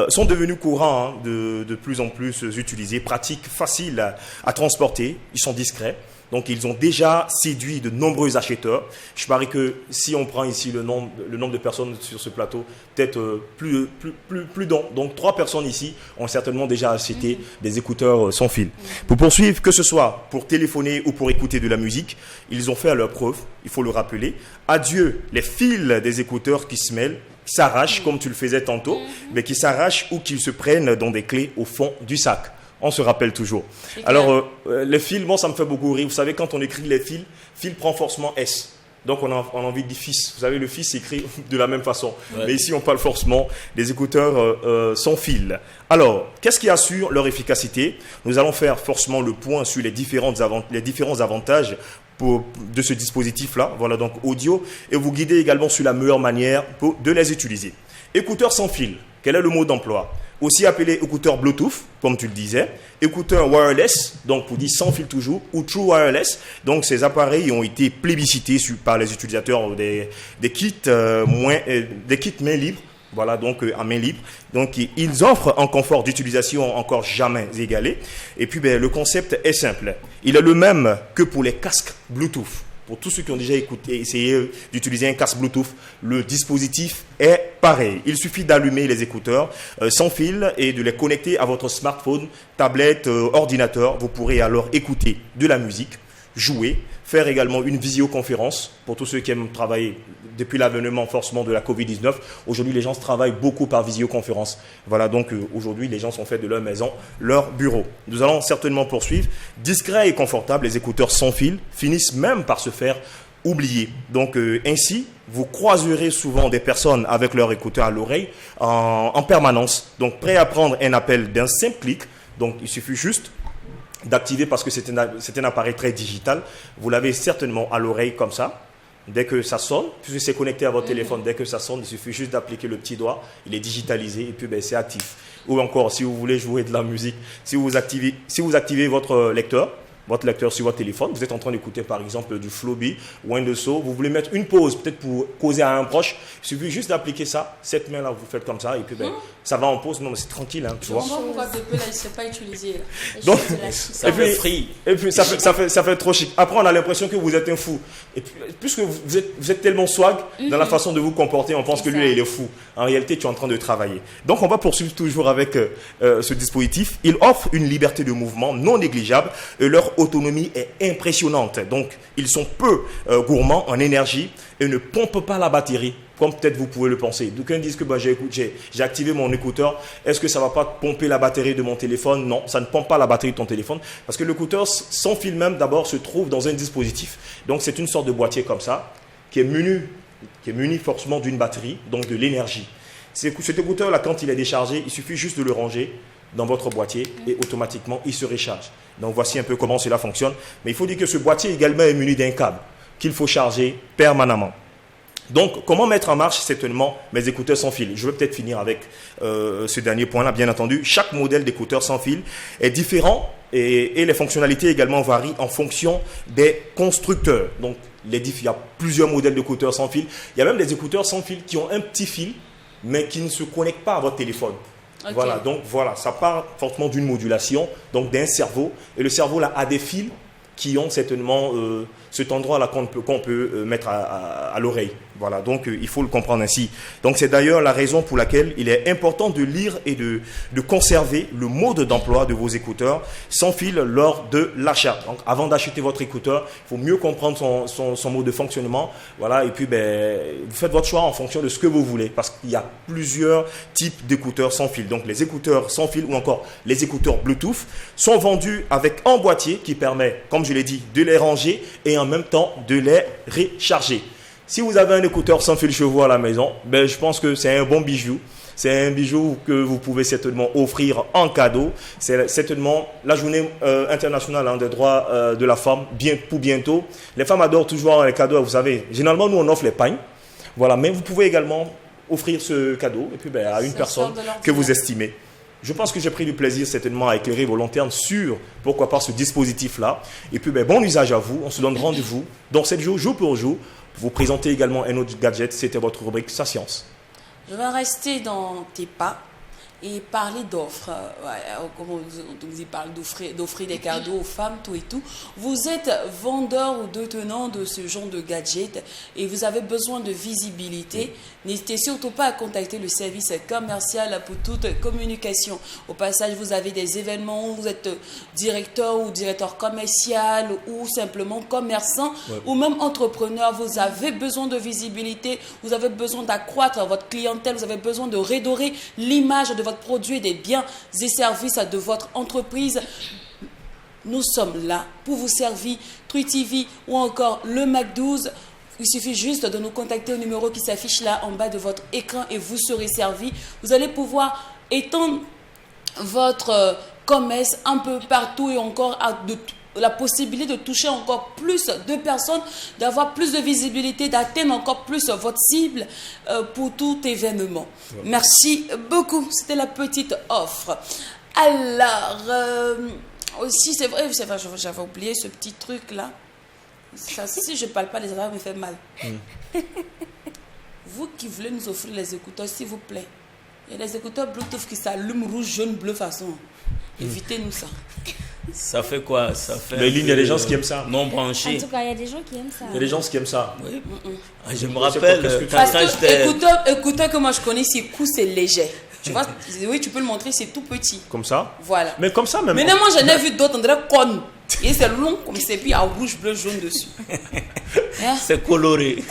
sont devenus courants, de plus en plus utilisés, pratiques, faciles à transporter. Ils sont discrets. Donc, ils ont déjà séduit de nombreux acheteurs. Je parie que si on prend ici le nombre de personnes sur ce plateau, peut-être plus d'un. Donc, 3 personnes ici ont certainement déjà acheté des écouteurs sans fil. Pour poursuivre, que ce soit pour téléphoner ou pour écouter de la musique, ils ont fait à leur preuve, il faut le rappeler. Adieu les fils des écouteurs qui se mêlent, qui s'arrachent comme tu le faisais tantôt, mais qui s'arrachent ou qui se prennent dans des clés au fond du sac. On se rappelle toujours. Alors, les fils, bon, ça me fait beaucoup rire. Vous savez, quand on écrit les fils, fil prend forcément S. Donc, on a envie de dire fils. Vous savez, le fils s'écrit de la même façon. Ouais. Mais ici, on parle forcément des écouteurs sans fil. Alors, qu'est-ce qui assure leur efficacité? Nous allons faire forcément le point sur les différents avantages de ce dispositif-là, voilà, donc audio, et vous guider également sur la meilleure manière de les utiliser. Écouteurs sans fil, quel est le mot d'emploi? Aussi appelé écouteur Bluetooth, comme tu le disais, écouteur wireless, donc pour dire sans fil toujours, ou true wireless. Donc ces appareils ont été plébiscités par les utilisateurs des kits main libre. Voilà, donc en main libre. Donc ils offrent un confort d'utilisation encore jamais égalé. Et puis le concept est simple. Il est le même que pour les casques Bluetooth. Pour tous ceux qui ont déjà essayé d'utiliser un casque Bluetooth, le dispositif est pareil. Il suffit d'allumer les écouteurs sans fil et de les connecter à votre smartphone, tablette, ordinateur. Vous pourrez alors écouter de la musique, jouer, faire également une visioconférence pour tous ceux qui aiment travailler depuis l'avènement forcément de la Covid-19. Aujourd'hui, les gens travaillent beaucoup par visioconférence. Voilà, donc aujourd'hui, les gens sont faits de leur maison, leur bureau. Nous allons certainement poursuivre. Discret et confortable, les écouteurs sans fil finissent même par se faire oublier. Donc ainsi, vous croiserez souvent des personnes avec leurs écouteurs à l'oreille en permanence. Donc prêts à prendre un appel d'un simple clic. Donc il suffit juste d'activer parce que c'est un appareil très digital. Vous l'avez certainement à l'oreille comme ça. Dès que ça sonne, puisque c'est connecté à votre téléphone, dès que ça sonne, il suffit juste d'appliquer le petit doigt, il est digitalisé et puis c'est actif. Ou encore, si vous voulez jouer de la musique, si vous activez votre lecteur sur votre téléphone, vous êtes en train d'écouter par exemple du Floby ou un de So, vous voulez mettre une pause, peut-être pour causer à un proche, il suffit juste d'appliquer ça, cette main-là, vous faites comme ça, et puis ça va en pause, non mais c'est tranquille, tu vois. Je comprends pourquoi depuis là, il ne s'est pas utilisé. Là. Donc, et puis ça fait trop chic. Après, on a l'impression que vous êtes un fou. Et puis, puisque vous êtes tellement swag dans la façon de vous comporter, on pense que lui, il est fou. En réalité, tu es en train de travailler. Donc, on va poursuivre toujours avec ce dispositif. Il offre une liberté de mouvement non négligeable et leur leur autonomie est impressionnante. Donc, ils sont peu gourmands en énergie et ne pompent pas la batterie, comme peut-être vous pouvez le penser. D'aucuns disent que j'ai activé mon écouteur. Est-ce que ça ne va pas pomper la batterie de mon téléphone? Non, ça ne pompe pas la batterie de ton téléphone. Parce que l'écouteur sans fil même, d'abord, se trouve dans un dispositif. Donc, c'est une sorte de boîtier comme ça, qui est muni forcément d'une batterie, donc de l'énergie. Cet écouteur-là, quand il est déchargé, il suffit juste de le ranger dans votre boîtier et automatiquement, il se recharge. Donc, voici un peu comment cela fonctionne. Mais il faut dire que ce boîtier également est muni d'un câble qu'il faut charger permanemment. Donc, comment mettre en marche certainement mes écouteurs sans fil? Je vais peut-être finir avec ce dernier point-là, bien entendu. Chaque modèle d'écouteurs sans fil est différent et les fonctionnalités également varient en fonction des constructeurs. Donc, il y a plusieurs modèles d'écouteurs sans fil. Il y a même des écouteurs sans fil qui ont un petit fil, mais qui ne se connectent pas à votre téléphone. Okay. Voilà, donc voilà, ça part fortement d'une modulation, donc d'un cerveau. Et le cerveau là a des fils qui ont certainement cet endroit-là qu'on peut mettre à l'oreille. Voilà, donc il faut le comprendre ainsi. Donc c'est d'ailleurs la raison pour laquelle il est important de lire et de conserver le mode d'emploi de vos écouteurs sans fil lors de l'achat. Donc avant d'acheter votre écouteur, il faut mieux comprendre son mode de fonctionnement. Voilà, et puis vous faites votre choix en fonction de ce que vous voulez, parce qu'il y a plusieurs types d'écouteurs sans fil. Donc les écouteurs sans fil ou encore les écouteurs Bluetooth sont vendus avec un boîtier qui permet, comme je l'ai dit, de les ranger et en même temps de les recharger. Si vous avez un écouteur sans fil chez vous à la maison, je pense que c'est un bon bijou. C'est un bijou que vous pouvez certainement offrir en cadeau. C'est certainement la journée internationale des droits de la femme, pour bientôt. Les femmes adorent toujours les cadeaux, vous savez. Généralement, nous, on offre les pagnes. Voilà, mais vous pouvez également offrir ce cadeau et puis, à une personne que vous estimez. Je pense que j'ai pris du plaisir certainement à éclairer vos lanternes sur, pourquoi pas, ce dispositif-là. Et puis, bon usage à vous. On se donne rendez-vous dans 7 jours, jour pour jour. Vous présentez également un autre gadget. C'était votre rubrique Sa Science. Je vais rester dans tes pas et parler d'offres. Comme on dit, parle d'offrir des cadeaux aux femmes, tout et tout. Vous êtes vendeur ou détenant de ce genre de gadget et vous avez besoin de visibilité. N'hésitez surtout pas à contacter le service commercial pour toute communication. Au passage, vous avez des événements où vous êtes directeur ou directeur commercial ou simplement commerçant ou même entrepreneur. Vous avez besoin de visibilité, vous avez besoin d'accroître votre clientèle, vous avez besoin de redorer l'image de votre produit, des biens et services de votre entreprise. Nous sommes là pour vous servir. True TV ou encore le Mac 12. Il suffit juste de nous contacter au numéro qui s'affiche là en bas de votre écran et vous serez servi. Vous allez pouvoir étendre votre commerce un peu partout et encore la possibilité de toucher encore plus de personnes, d'avoir plus de visibilité, d'atteindre encore plus votre cible pour tout événement. Ouais. Merci beaucoup. C'était la petite offre. Alors, aussi, c'est vrai, j'avais oublié ce petit truc-là. Ça, si je ne parle pas, les affaires me fait mal. Vous qui voulez nous offrir les écouteurs, s'il vous plaît. Il y a des écouteurs Bluetooth qui s'allument rouge, jaune, bleu façon. Évitez-nous ça. Ça fait quoi? Ça fait. Mais il y a des gens qui aiment ça. Non branché. En tout cas, il y a des gens qui aiment ça. Il y a des gens qui aiment ça. Oui. Je me rappelle. Parce que écouteur que moi je connais, c'est court, c'est léger. Tu vois, oui, tu peux le montrer, c'est tout petit. Comme ça? Voilà. Mais comme ça même. Mais moi, j'en ai vu d'autres, on dirait con. Et c'est long comme c'est, puis il y a rouge, bleu, jaune dessus. C'est coloré.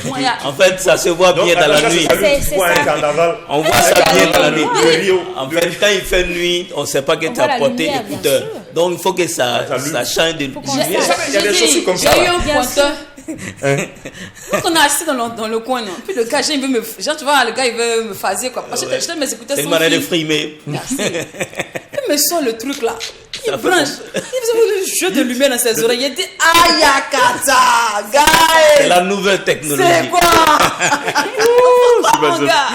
Moi, en fait, ça se voit bien dans la nuit. C'est ça. On voit ça bien dans la nuit. En fait, quand il fait nuit, on ne sait pas que tu as porté écouteur. Donc, il faut que ça change de lumière. Il y a des chaussures comme ça. J'ai eu un pointeur. Quand on est assis dans le coin, non. Puis le gars, il veut me. Genre, tu vois, le gars, il veut me phaser, quoi. Parce que j'étais mes écouteurs sans fil. C'est une manière de frimer. Merci. Il me sort le truc là. Il branche. Il faisait un jeu de lumière dans ses oreilles. Il dit Ayakata, guys. C'est la nouvelle technologie. C'est quoi? Mon gars.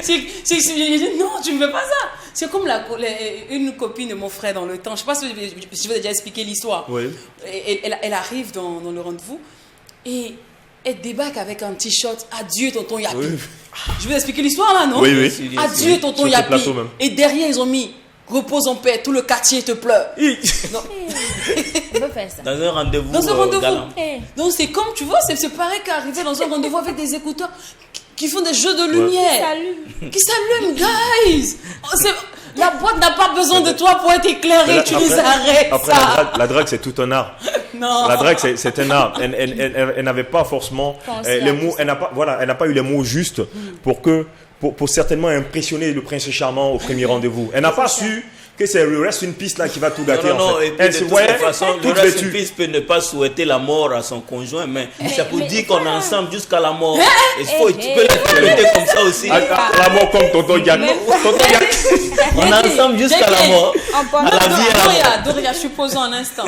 J'ai dit non, tu ne veux pas ça. C'est comme une copine de mon frère dans le temps. Je ne sais pas si je vais déjà expliquer l'histoire. Oui. Elle arrive dans le rendez-vous et elle débarque avec un t-shirt. Adieu, tonton Yapi. Oui. Je vais expliquer l'histoire là, non? Oui. Adieu, tonton Yapi. Et derrière, ils ont mis repose en paix, tout le quartier te pleure. On peut faire ça. Dans un rendez-vous. Donc c'est comme, tu vois, c'est pareil qu'arriver dans un rendez-vous avec des écouteurs qui font des jeux de lumière. Qui s'allument, guys. La boîte n'a pas besoin de toi pour être éclairée. Tu nous arrêtes. Après, ça. la drague, c'est tout un art. Non. La drague, c'est un art. Elle n'avait pas forcément les mots. Elle n'a pas eu les mots justes pour certainement impressionner le prince charmant au premier rendez-vous. Elle n'a pas su que c'est le rest in peace là qui va tout gâter. Non, en fait. et puis de toute façon, le toute rest in vêtue. peace peut ne pas souhaiter la mort à son conjoint, mais c'est pour dire qu'on est ensemble jusqu'à la mort. Tu peux l'interpréter comme ça aussi. La mort comme tonton Yann. On est ensemble jusqu'à la mort. À la vie et à la mort. Doria, supposons un instant.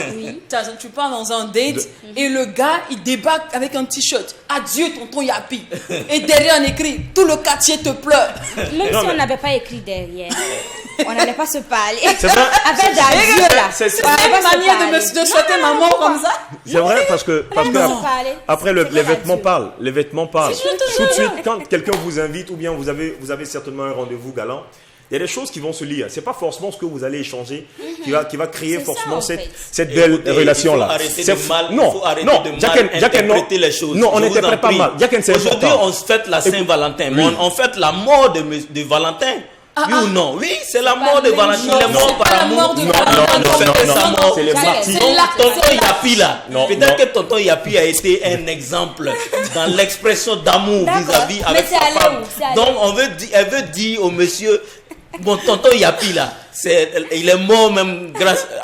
Tu pars dans un date et le gars, il débarque avec un t-shirt. Adieu, tonton Yapi. Et derrière, on écrit tout le quartier te pleure. Même si on n'avait pas écrit derrière, on n'allait pas se parler. C'est vrai. Avec d'adieu là. C'est C'est une manière de souhaiter ma mort comme ça. C'est vrai parce que après les vrai, vêtements Dieu. parlent. Les vêtements parlent. C'est juste Tout de suite, quand quelqu'un vous invite ou bien vous avez certainement un rendez-vous galant, il y a des choses qui vont se lire. C'est pas forcément ce que vous allez échanger qui va créer C'est forcément ça, en fait. cette belle Écoutez, relation là. Il faut arrêter de mal Jacken, interpréter les choses. Non, on Je vous n'interprète en pas prie. mal. Jacken, c'est Aujourd'hui, important. on fête la Saint-Valentin. Mais on fête la mort de Valentin. Oui ou non? Oui, c'est la mort de Valentin. Il est mort par la amour. mort de Non, Valentin. on fête sa mort. C'est les Jacken, martyrs. c'est la- Tonton Yapi là, Non, peut-être non. que tonton Yapi a été un exemple dans l'expression d'amour D'accord. vis-à-vis Mais avec c'est sa allé femme. où? C'est allé Donc elle veut dire au monsieur, bon tonton Yapi là, il est mort même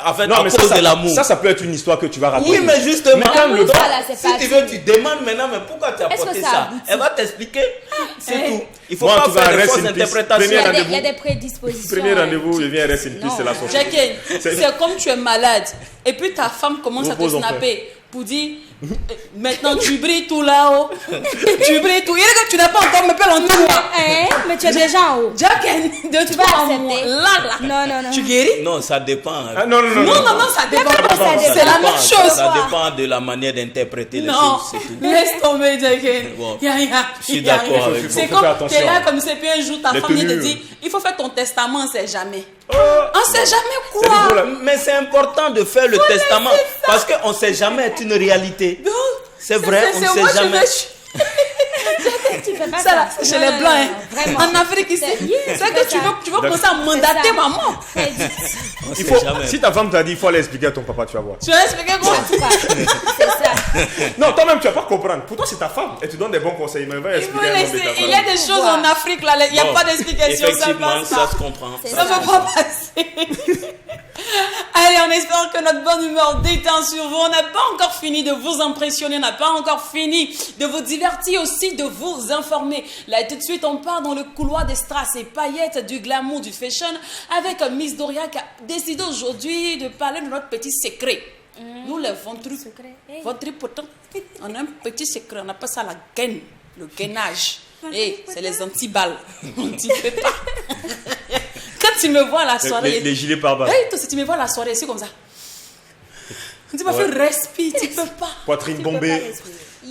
à cause de l'amour. Ça peut être une histoire que tu vas raconter. Oui, mais justement, Mais quand le donc, voilà, c'est si parti. tu veux, tu demandes maintenant, mais pourquoi tu as Est-ce que apporté ça ça? aboutit? Elle va t'expliquer. C'est tout. Il faut Moi, en pas tout cas, faire de reste fausses in peace. interprétations. Premier Il y a des- rendez-vous. il y a des prédispositions. Premier rendez-vous, je viens rester une piste, Non. c'est la sortie. Jacken, C'est- c'est comme tu es malade. Et puis ta femme commence à te Repose en snapper pour dire maintenant tu brilles tout là-haut. Tu brilles tout. Il y a que tu n'as pas encore me en tout. Mais tu es déjà en haut. Jacken, de Tu vas toi, accepter. là. Non. Tu guéris? Non, ça dépend. Ah, non, Non, ça dépend. ça dépend. C'est la même chose. Ça dépend de la manière d'interpréter les Non, choses, c'est tout. laisse tomber, Jacken. Bon, Je je suis d'accord avec vous. C'est Faut comme faire tu es attention. là comme c'est puis un jour ta Les femme vient te tenues. dire il faut faire ton testament, on sait jamais. Oh. On sait jamais C'est nouveau, quoi. là. Mais c'est important de faire le testament parce qu'on ne sait jamais être une réalité. Non, C'est vrai, on ne moi, sait jamais. Tu fais pas Ça là, c'est chez les blancs. hein. Vraiment. En Afrique ici, C'est- c'est que tu veux commencer à mandater maman. On ne Il sait faut, jamais. si ta femme t'a dit, il faut aller expliquer à ton papa, tu vas voir. Tu vas expliquer quoi? C'est ça. Non, toi-même, tu vas pas comprendre. Pour toi, c'est ta femme. Elle te donne des bons conseils, mais elle va Il faut expliquer à un homme de laisser. ta Il y a femme. des choses en Afrique là, il n'y a Bon, pas d'explication. Ça Effectivement, passe ça pas. se comprend. Ça ne peut pas passer. Allez, on espère que notre bonne humeur déteint sur vous. On n'a pas encore fini de vous impressionner, on n'a pas encore fini de vous divertir, aussi de vous informer. Là, tout de suite, on part dans le couloir des strass et paillettes, du glamour, du fashion, avec Miss Doria qui a décidé aujourd'hui de parler de notre petit secret. Nous, les ventripotents, on a un petit secret, on appelle ça la gaine, le gainage. Et c'est les anti-balles. On ne fait pas. Quand tu me vois à la soirée. Les gilets pare-balles. Hey, toi, si tu me vois à la soirée, c'est comme ça. Tu m'as fait respire, tu peux pas. Poitrine bombée.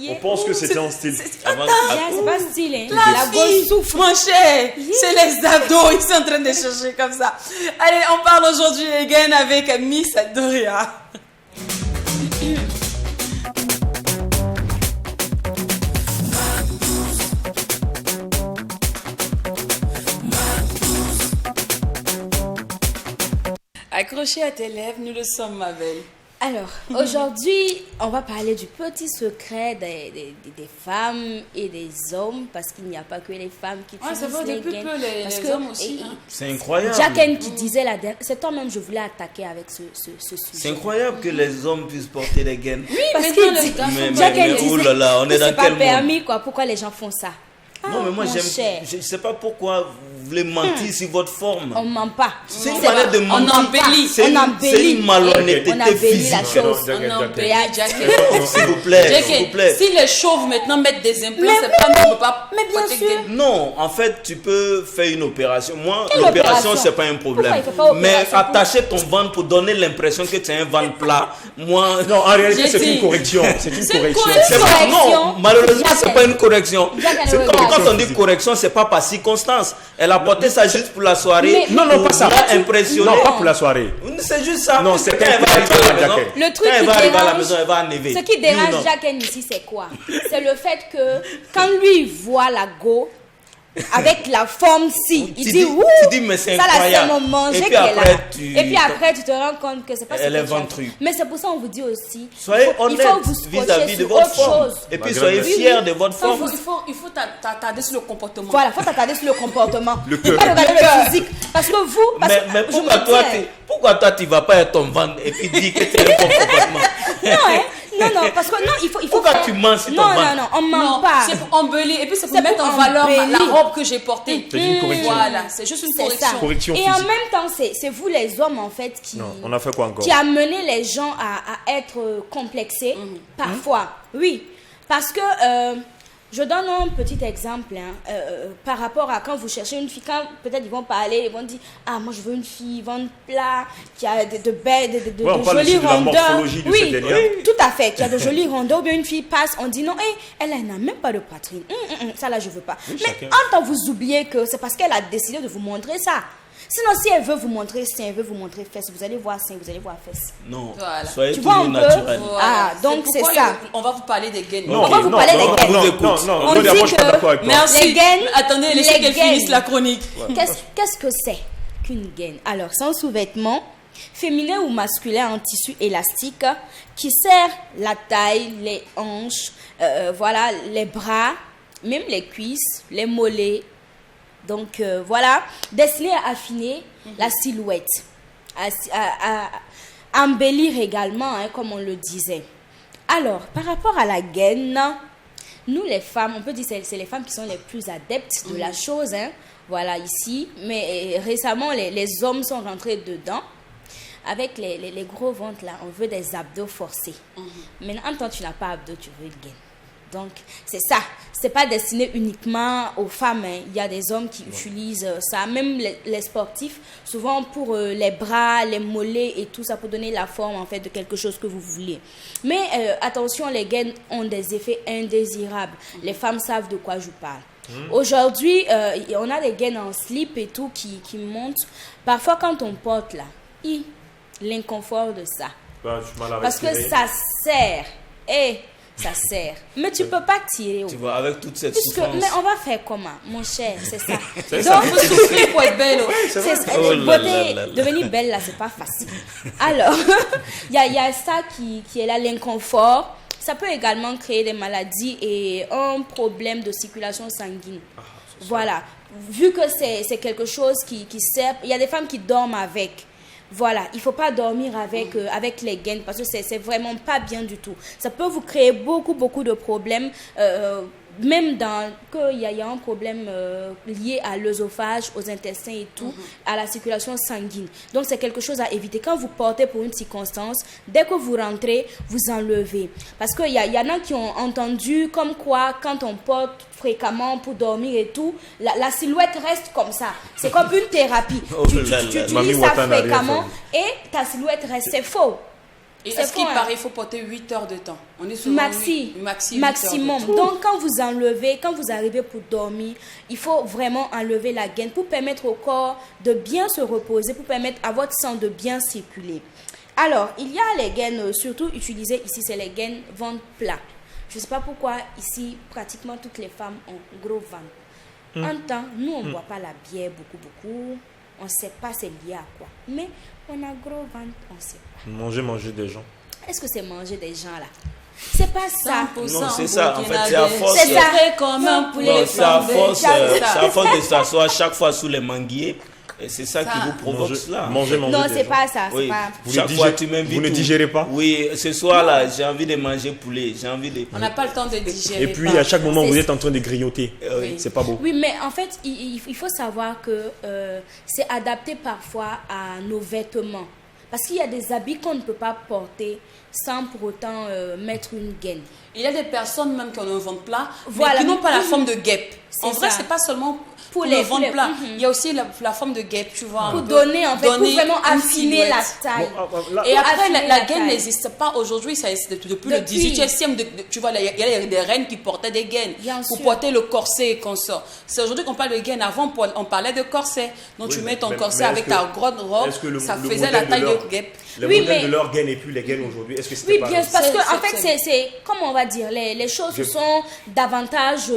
On pense que c'était en style. Avant- C'est pas style, hein. La gosse fille, mon cher, c'est les abdos, ils sont en train de chercher comme ça. Allez, on parle aujourd'hui again avec Miss Doria. Accroché à tes lèvres, nous le sommes, ma belle. Alors, aujourd'hui, on va parler du petit secret des femmes et des hommes, parce qu'il n'y a pas que les femmes qui Ouais, c'est utilisent vrai, les depuis gaines. peu, les Parce hommes aussi, hein. C'est incroyable. Jacken qui disait la dernière... C'est toi-même je voulais attaquer avec ce C'est sujet. incroyable que les hommes puissent porter des gaines. Parce Maintenant, qu'il les dit... garçons Mais- Jacken mais disait oh là là, on est que dans c'est pas quel monde? permis, quoi. Pourquoi les gens font ça? Non, mais moi, mon cher. je ne sais pas pourquoi vous voulez mentir sur votre forme. On ment pas. C'est une manière de On mentir. embellit. C'est On une embellit. malhonnêteté On embellit physique. la chose. On embellit, Jacken. S'il vous plaît, s'il vous Jacken, plaît. si les chauves maintenant mettent des implants, Mais c'est pas nous, on peut pas. mais bien porter sûr. gaine. Non, en fait, tu peux faire une opération. Moi, Quelle l'opération, opération? c'est pas un problème. Pourquoi il fait pas Mais opération? attacher ton ventre pour donner l'impression que c'est un ventre plat, moi. Non, en réalité, J'ai c'est dit. une correction. C'est une C'est une correction. C'est pas, Correction. non, malheureusement, c'est pas une correction. Jacken, C'est regarde. quand on dit correction, c'est pas par circonstance. Elle a porté ça juste pour la soirée. Mais- Non, non, pas ça. Pour impressionner. Non, pas pour la soirée. C'est juste ça. Non, c'est Quand elle va un arriver à la maison, Jacken. Le truc quand elle qui va arriver à la dérange- maison, elle va enlever. Ce qui Oui ou dérange non? Jacken ici, c'est quoi? C'est le fait que quand lui il voit la go, avec la forme si. Il Tu dit, dis- ouh, tu dis, mais c'est ça là, c'est incroyable. mon manger Et qui puis est après, là. Et puis après, tu te rends compte que c'est pas ce Elle que est tu as ventrue. fait. Mais c'est pour ça qu'on vous dit aussi, Soyez il honnête faut vous scotcher vis-à-vis de sur votre autre forme. chose. Et puis Ma soyez grande- fiers de votre Il forme. faut t'attarder sur le comportement. Voilà, faut t'attarder sur le comportement. Le Et cœur. pas regarder le physique. Parce que vous, Mais je pourquoi me toi, dis, pourquoi tu vas pas être ton ventre et puis dire que tu es un bon comportement? non, parce que non, il faut Pourquoi faire- tu mens sur ton Non, ventre? on ment Non, pas. c'est pour embellir et puis c'est pour C'est mettre pour en valeur la embellir. robe que j'ai portée. C'est une correction. Voilà, c'est juste une C'est correction. ça. Correction Et en physique. même temps, c'est vous les hommes en fait qui, Non, on a fait quoi encore? qui amenez les gens à être complexés parfois. Oui, parce que je donne un petit exemple par rapport à quand vous cherchez une fille, quand peut-être ils vont parler, ils vont dire ah moi je veux une fille ventre plat qui a de belles, de Ouais, on parle jolies ici de la rondeurs. morphologie de Oui, cette dernière. tout à fait, qui a de jolies rondeurs. Ou bien une fille passe, on dit non, elle n'a même pas de poitrine. Ça là je veux pas. Mais chacun. en temps vous oubliez que c'est parce qu'elle a décidé de vous montrer ça. Sinon, si elle veut vous montrer sein, elle veut vous montrer fesses, vous allez voir sein, vous allez voir fesses. Non, Voilà. soyez Tu vois toujours un peu? naturel. Ah, donc pourquoi c'est ça. On va vous parler des gaines. Non, On va vous parler des gaines. non, On Claudia, dit moi, je suis pas que- d'accord avec toi. Merci. Les gaines, Attendez, laissez les qu'elle gaines. finisse la chronique. Qu'est-ce que c'est qu'une gaine? Alors, c'est un sous-vêtement féminin ou masculin en tissu élastique qui serre la taille, les hanches, voilà, les bras, même les cuisses, les mollets. Donc, voilà, destiné à affiner la silhouette, à embellir également, hein, comme on le disait. Alors, par rapport à la gaine, nous les femmes, on peut dire que c'est les femmes qui sont les plus adeptes de la chose, hein, voilà ici, mais récemment les hommes sont rentrés dedans. Avec les gros ventres là, on veut des abdos forcés. Maintenant, toi tu n'as pas abdos, tu veux une gaine. Donc, c'est ça. C'est pas destiné uniquement aux femmes. Hein. Il y a des hommes qui utilisent ça. Même les sportifs, souvent pour les bras, les mollets et tout ça, pour donner la forme en fait de quelque chose que vous voulez. Mais attention, les gaines ont des effets indésirables. Les femmes savent de quoi je parle. Aujourd'hui, on a des gaines en slip et tout qui montent. Parfois, quand on porte là, l'inconfort de ça. Bah, je suis mal à Parce que respirer. ça serre. Ça sert. Mais tu peux pas tirer. Tu vois, avec toute cette Puisque, souffrance. mais on va faire comment, mon cher, c'est ça. C'est Donc, Il faut souffrir pour être belle. c'est ça. Oh là Beauté, là là là. devenir belle là, c'est pas facile. Alors, il y a ça qui est là, l'inconfort. Ça peut également créer des maladies et un problème de circulation sanguine. Voilà. Vu que c'est quelque chose qui sert, il y a des femmes qui dorment avec. Voilà, il ne faut pas dormir avec les gaines parce que c'est vraiment pas bien du tout. Ça peut vous créer beaucoup de problèmes, même qu'il y a un problème lié à l'œsophage, aux intestins et tout, à la circulation sanguine. Donc c'est quelque chose à éviter. Quand vous portez pour une circonstance, dès que vous rentrez, vous enlevez. Parce qu'il y en a qui ont entendu comme quoi quand on porte fréquemment pour dormir et tout, la silhouette reste comme ça. C'est comme une thérapie. Oh tu là là. utilises Mamie ça Wata n'a rien fréquemment et ta silhouette reste. C'est faux. Et C'est est-ce qu'il faux, hein. paraît qu'il faut porter 8 heures de temps? On est souvent maximum. 8 Maximum. heures de temps. Donc, quand vous enlevez, quand vous arrivez pour dormir, il faut vraiment enlever la gaine pour permettre au corps de bien se reposer, pour permettre à votre sang de bien circuler. Alors, il y a les gaines, surtout utilisées ici, c'est les gaines ventre plat. Je ne sais pas pourquoi ici, pratiquement toutes les femmes ont gros ventre. En temps, nous, on ne boit pas la bière beaucoup. On ne sait pas c'est lié à quoi. Mais on a gros ventre, on ne sait pas. Manger des gens. Est-ce que c'est manger des gens là? C'est pas ça. 100% Non, c'est ça, en fait, burkinabé. c'est à force. C'est ça. Frais comme un poulet Non, c'est à flambé. force, C'est ça. de s'asseoir chaque fois sous les manguiers. Et c'est ça qui vous provoque cela. Manger Non, des c'est gens. pas ça. Oui. C'est pas... Vous Chaque ne fois, digérez- tu m'invites. vous ne où? digérez pas? Oui, ce soir-là, j'ai envie de manger poulet. J'ai envie de. On n'a pas le temps de digérer. Et puis, pas. à chaque moment, vous C'est- êtes en train de grignoter. Oui. C'est pas beau. Oui, mais en fait, il faut savoir que c'est adapté parfois à nos vêtements. Parce qu'il y a des habits qu'on ne peut pas porter sans pour autant mettre une gaine. Il y a des personnes même qui ont un ventre plat, Voilà. mais qui n'ont pas la forme de guêpe. C'est En vrai, ça. c'est pas seulement pour les- le ventre pour les- plat. Il y a aussi la forme de guêpe, tu vois. Pour un peu. donner, en fait, pour Donner vraiment une affiner la silhouette. taille. Et après, affiner la la gaine taille. n'existe pas aujourd'hui, ça existe depuis le Depuis. 18e siècle. Tu vois, il y a des reines qui portaient des gaines Bien pour sûr. porter le corset et consort. C'est aujourd'hui qu'on parle de gaine. Avant, on parlait de corset. Donc, Oui, tu mets ton mais corset est-ce avec que- ta grande robe, est-ce que le- ça le faisait la modèle de taille de leur- guêpe. Le Oui, modèle mais- de leur gaine et puis les gaines aujourd'hui, est-ce que c'était Oui, pas bien, parce que en c'est- fait, c'est, comment on va dire, les choses Je- sont davantage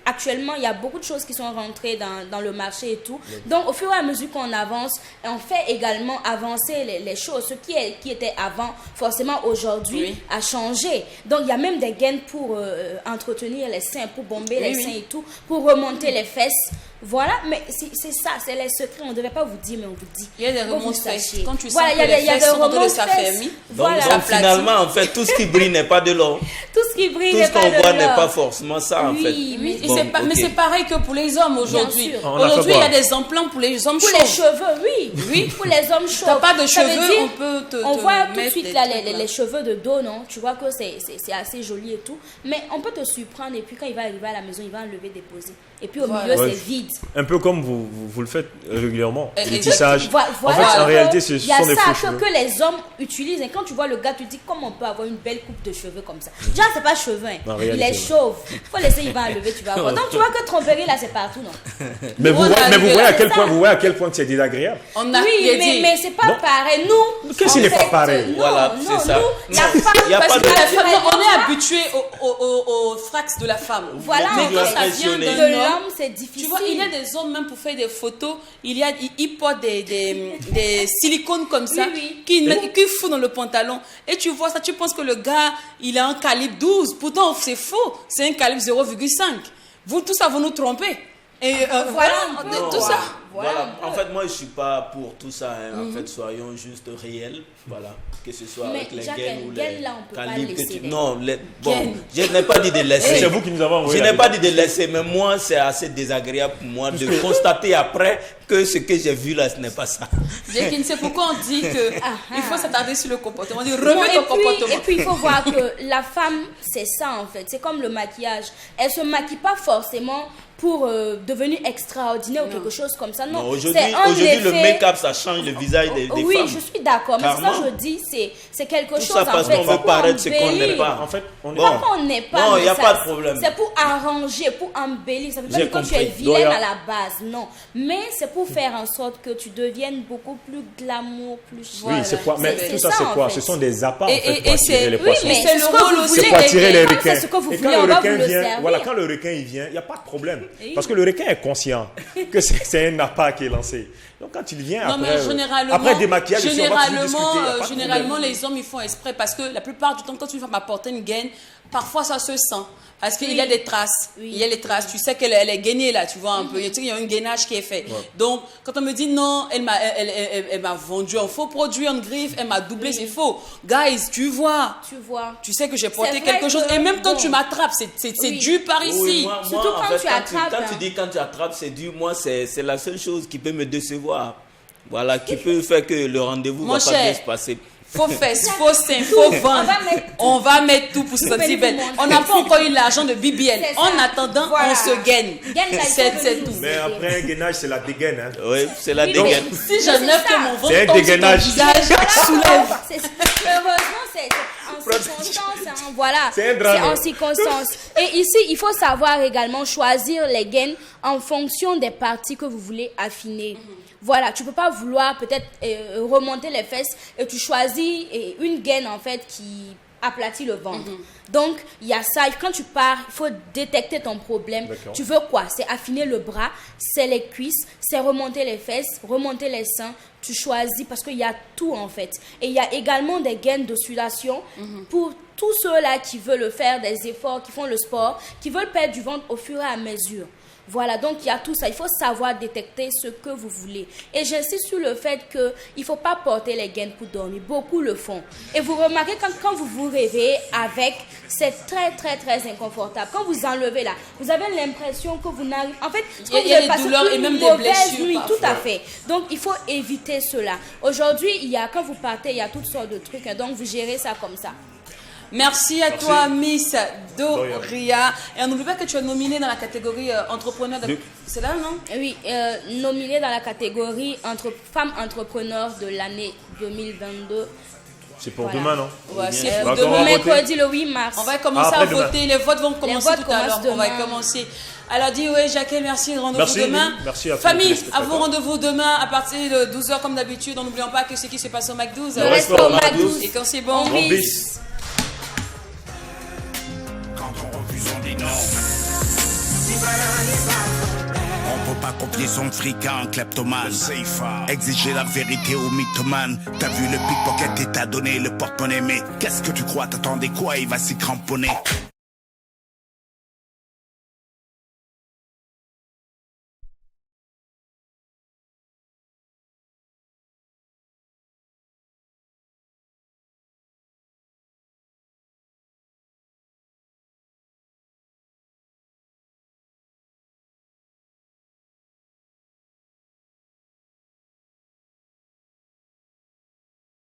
actuellement, il y a beaucoup de choses qui sont rentrées dans le marché et tout. Donc, au fur et à mesure qu'on avance, on fait également avancer les choses. Ce qui était avant, forcément, aujourd'hui, a changé. Donc, il y a même des gaines pour entretenir les seins, pour bomber les seins et tout, pour remonter les fesses. Voilà, mais c'est ça, c'est les secrets. On ne devait pas vous dire, mais on vous dit. Il y a des remontes fesses. Quand tu sens voilà, que les fesses sont en train de s'affermir. Donc, finalement, en fait, tout ce qui brille n'est pas de l'or. Tout ce qui brille Tout n'est ce pas qu'on de voit l'or. n'est pas forcément ça, en fait. Oui, Bon, mais c'est pareil que pour les hommes aujourd'hui. Bien sûr. Aujourd'hui, il y a des implants pour les hommes Pour chauds. les cheveux, oui. Pour les hommes chauds. T'as pas de Ça veut cheveux, dire, on peut te on voit tout de mettre suite des là, trucs, là. les cheveux de dos, non? Tu vois que c'est assez joli et tout. Mais on peut te surprendre et puis quand il va arriver à la maison, il va enlever, déposer. Et puis au milieu, Ouais. c'est vide. Un peu comme vous le faites régulièrement, Et- le et- tissage. Voilà, en fait, en réalité, ce il y a sont des ça faux cheveux. que les hommes utilisent. Et quand tu vois le gars, tu te dis comment on peut avoir une belle coupe de cheveux comme ça. Déjà, c'est pas cheveux, hein. En Il réalité, est ouais. chauve. Faut laisser, il va enlever, tu vas voir. Donc tu vois que tromperie là, c'est partout, non? Mais vous On voyez, a mais vous vu voyez là, à quel c'est point, ça. vous voyez à quel point que c'est désagréable. On a Oui, bien dit. mais c'est pas Non. pareil. Nous, Qu'est-ce qui en n'est pas fait, pareil? non, Voilà, non, c'est ça. nous, la Non, femme, il y a Parce pas que de- la femme, on est naturellement, habitué au frax de la femme. Voilà, Mais en quand fait, ça vient de d'un de homme, l'homme, c'est difficile. tu vois, il y a des hommes, même pour faire des photos, ils portent des silicones comme ça, Oui. qui foutent dans le pantalon. Et tu vois ça, tu penses que le gars, il a un calibre 12. Pourtant, c'est faux. C'est un calibre 0,5. Vous, tout ça, vous nous trompez. Et voilà, un peu. tout ça. Voilà. En fait, moi, je suis pas pour tout ça. En fait, soyons juste réels. Voilà. Que ce soit Mais avec les Jacques, gaines ou les gaines, les là, on peut pas calibres que laisser tu... les Non, bon, gaines. je n'ai pas dit de laisser. C'est vous qui nous avez envoyé. Je la n'ai pas dit vidéo. de laisser, mais moi, c'est assez désagréable pour moi de constater après que ce que j'ai vu là, ce n'est pas ça. Jekin, c'est pourquoi on dit que il faut s'attarder sur le comportement. On dit Bon, remets ton comportement. et puis, il faut voir que la femme, c'est ça en fait. C'est comme le maquillage. Elle se maquille pas forcément pour devenir extraordinaire ou quelque chose comme ça. Non, Non, aujourd'hui, c'est un le effet- make-up, ça change le visage des oui, femmes. je suis d'accord. Mais c'est ça Clairement. que je dis, c'est quelque Tout chose ça parce en fait. qu'on c'est veut pour paraître ce qu'on embellir. n'est pas. En fait, on est. Bon. Pas qu'on n'est pas. Non, mais il n'y a ça, pas de problème. C'est pour arranger, pour embellir. Ça veut pas J'ai dire que tu es compris. vilaine Doya. à la base, non. Mais c'est pour faire en sorte que tu deviennes beaucoup plus glamour, plus. Oui, Voilà. c'est quoi? Mais C'est tout ça, c'est en quoi? fait. Ce sont des appâts en Et- fait, et- pour et attirer c'est- les oui, poissons. mais c'est c'est le ce que rôle vous aussi C'est voulez. pour attirer les Quand requins. c'est ce que vous Et voulez, quand on le va requin vous le vient, servir. voilà, quand le requin il vient, il n'y a pas de problème. Parce que le requin est conscient que c'est un appât qui est lancé. Donc quand il vient Non, mais après, généralement, après démaquillage, on va toujours discuter. il y a pas de généralement problème. les hommes ils font exprès parce que la plupart du temps, quand une femme apporte une gaine, parfois ça se sent. Parce qu'il y a des traces. Oui. Il y a les traces. Tu sais qu'elle est gainée là, tu vois un peu. Il y a un gainage qui est fait. Donc, quand on me dit non, elle m'a vendu un faux produit en griffe, elle m'a doublé, c'est faux. Guys, tu vois. Tu vois. Tu sais que j'ai porté C'est vrai quelque chose. que, Et même quand bon. tu m'attrapes, c'est Oui. dû par ici. Oui, moi, Surtout en quand fait, tu attrapes, Quand hein. tu dis quand tu attrapes, c'est dur. Moi, c'est la seule chose qui peut me décevoir. Voilà, qui peut faire que le rendez-vous Mon va pas cher. bien se passer. Faux fesses, faux seins, faux ventre. On va mettre tout. On va mettre tout pour se Venez sentir vous belle. montrer. On n'a pas encore eu l'argent de BBL. C'est ça. En attendant, Voilà. on se gaine. Gaine, là, il faut C'est venir tout. nous Mais aider. après un gainage, c'est la dégaine. Hein. Oui, c'est la Oui, dégaine. mais- Si j'enlève c'est que ça. mon C'est ventre un tombe sur ton dégainage. visage, soulève. Heureusement, c'est en circonstance. Hein, voilà. C'est un drame. C'est en circonstance. Et ici, il faut savoir également choisir les gaines en fonction des parties que vous voulez affiner. Voilà, tu peux pas vouloir peut-être remonter les fesses et tu choisis une gaine en fait qui aplatit le ventre. Donc, il y a ça. Quand tu pars, il faut détecter ton problème. D'accord. Tu veux quoi? C'est affiner le bras, c'est les cuisses, c'est remonter les fesses, remonter les seins. Tu choisis parce qu'il y a tout en fait. Et il y a également des gaines d'oscillation pour tous ceux-là qui veulent faire des efforts, qui font le sport, qui veulent perdre du ventre au fur et à mesure. Voilà, donc il y a tout ça. Il faut savoir détecter ce que vous voulez. Et j'insiste sur le fait qu'il ne faut pas porter les gaines pour dormir. Beaucoup le font. Et vous remarquez quand vous vous réveillez avec, c'est très, très, très inconfortable. Quand vous enlevez là, vous avez l'impression que vous n'arrivez... En fait, Il y a vous avez des passé douleurs et une même des mauvaise blessures nuit. parfois. Tout à fait. Donc, il faut éviter cela. Aujourd'hui, quand vous partez, il y a toutes sortes de trucs. Hein, donc, vous gérez ça comme ça. Merci à toi, Miss Doria. Et on n'oublie pas que tu es nominée dans la catégorie entrepreneur. C'est là, non? Oui, nominée dans la catégorie femme entrepreneur de l'année 2022. C'est pour Voilà. demain, non? Ouais, c'est Bah, pour on va demain. voter. Mercredi le 8 mars. On va commencer Après à demain. voter. Les votes vont commencer votes tout à l'heure. commencent On va demain. commencer. Alors, dis oui, Jacqueline, merci. Rendez-vous Merci, demain. Lily. Merci à tous les Famille, à téléspectateurs. vous rendez-vous demain à partir de 12h comme d'habitude. N'oublions pas que ce qui se passe au McDo. Le resto au McDo. Et quand c'est bon, On Bon vise. bis. Quand on refuse, on dit non. On peut pas confier son fric à un kleptomane. Exiger la vérité au mythomane. T'as vu le pickpocket et t'as donné le porte-monnaie. Mais qu'est-ce que tu crois? T'attendais quoi? Il va s'y cramponner.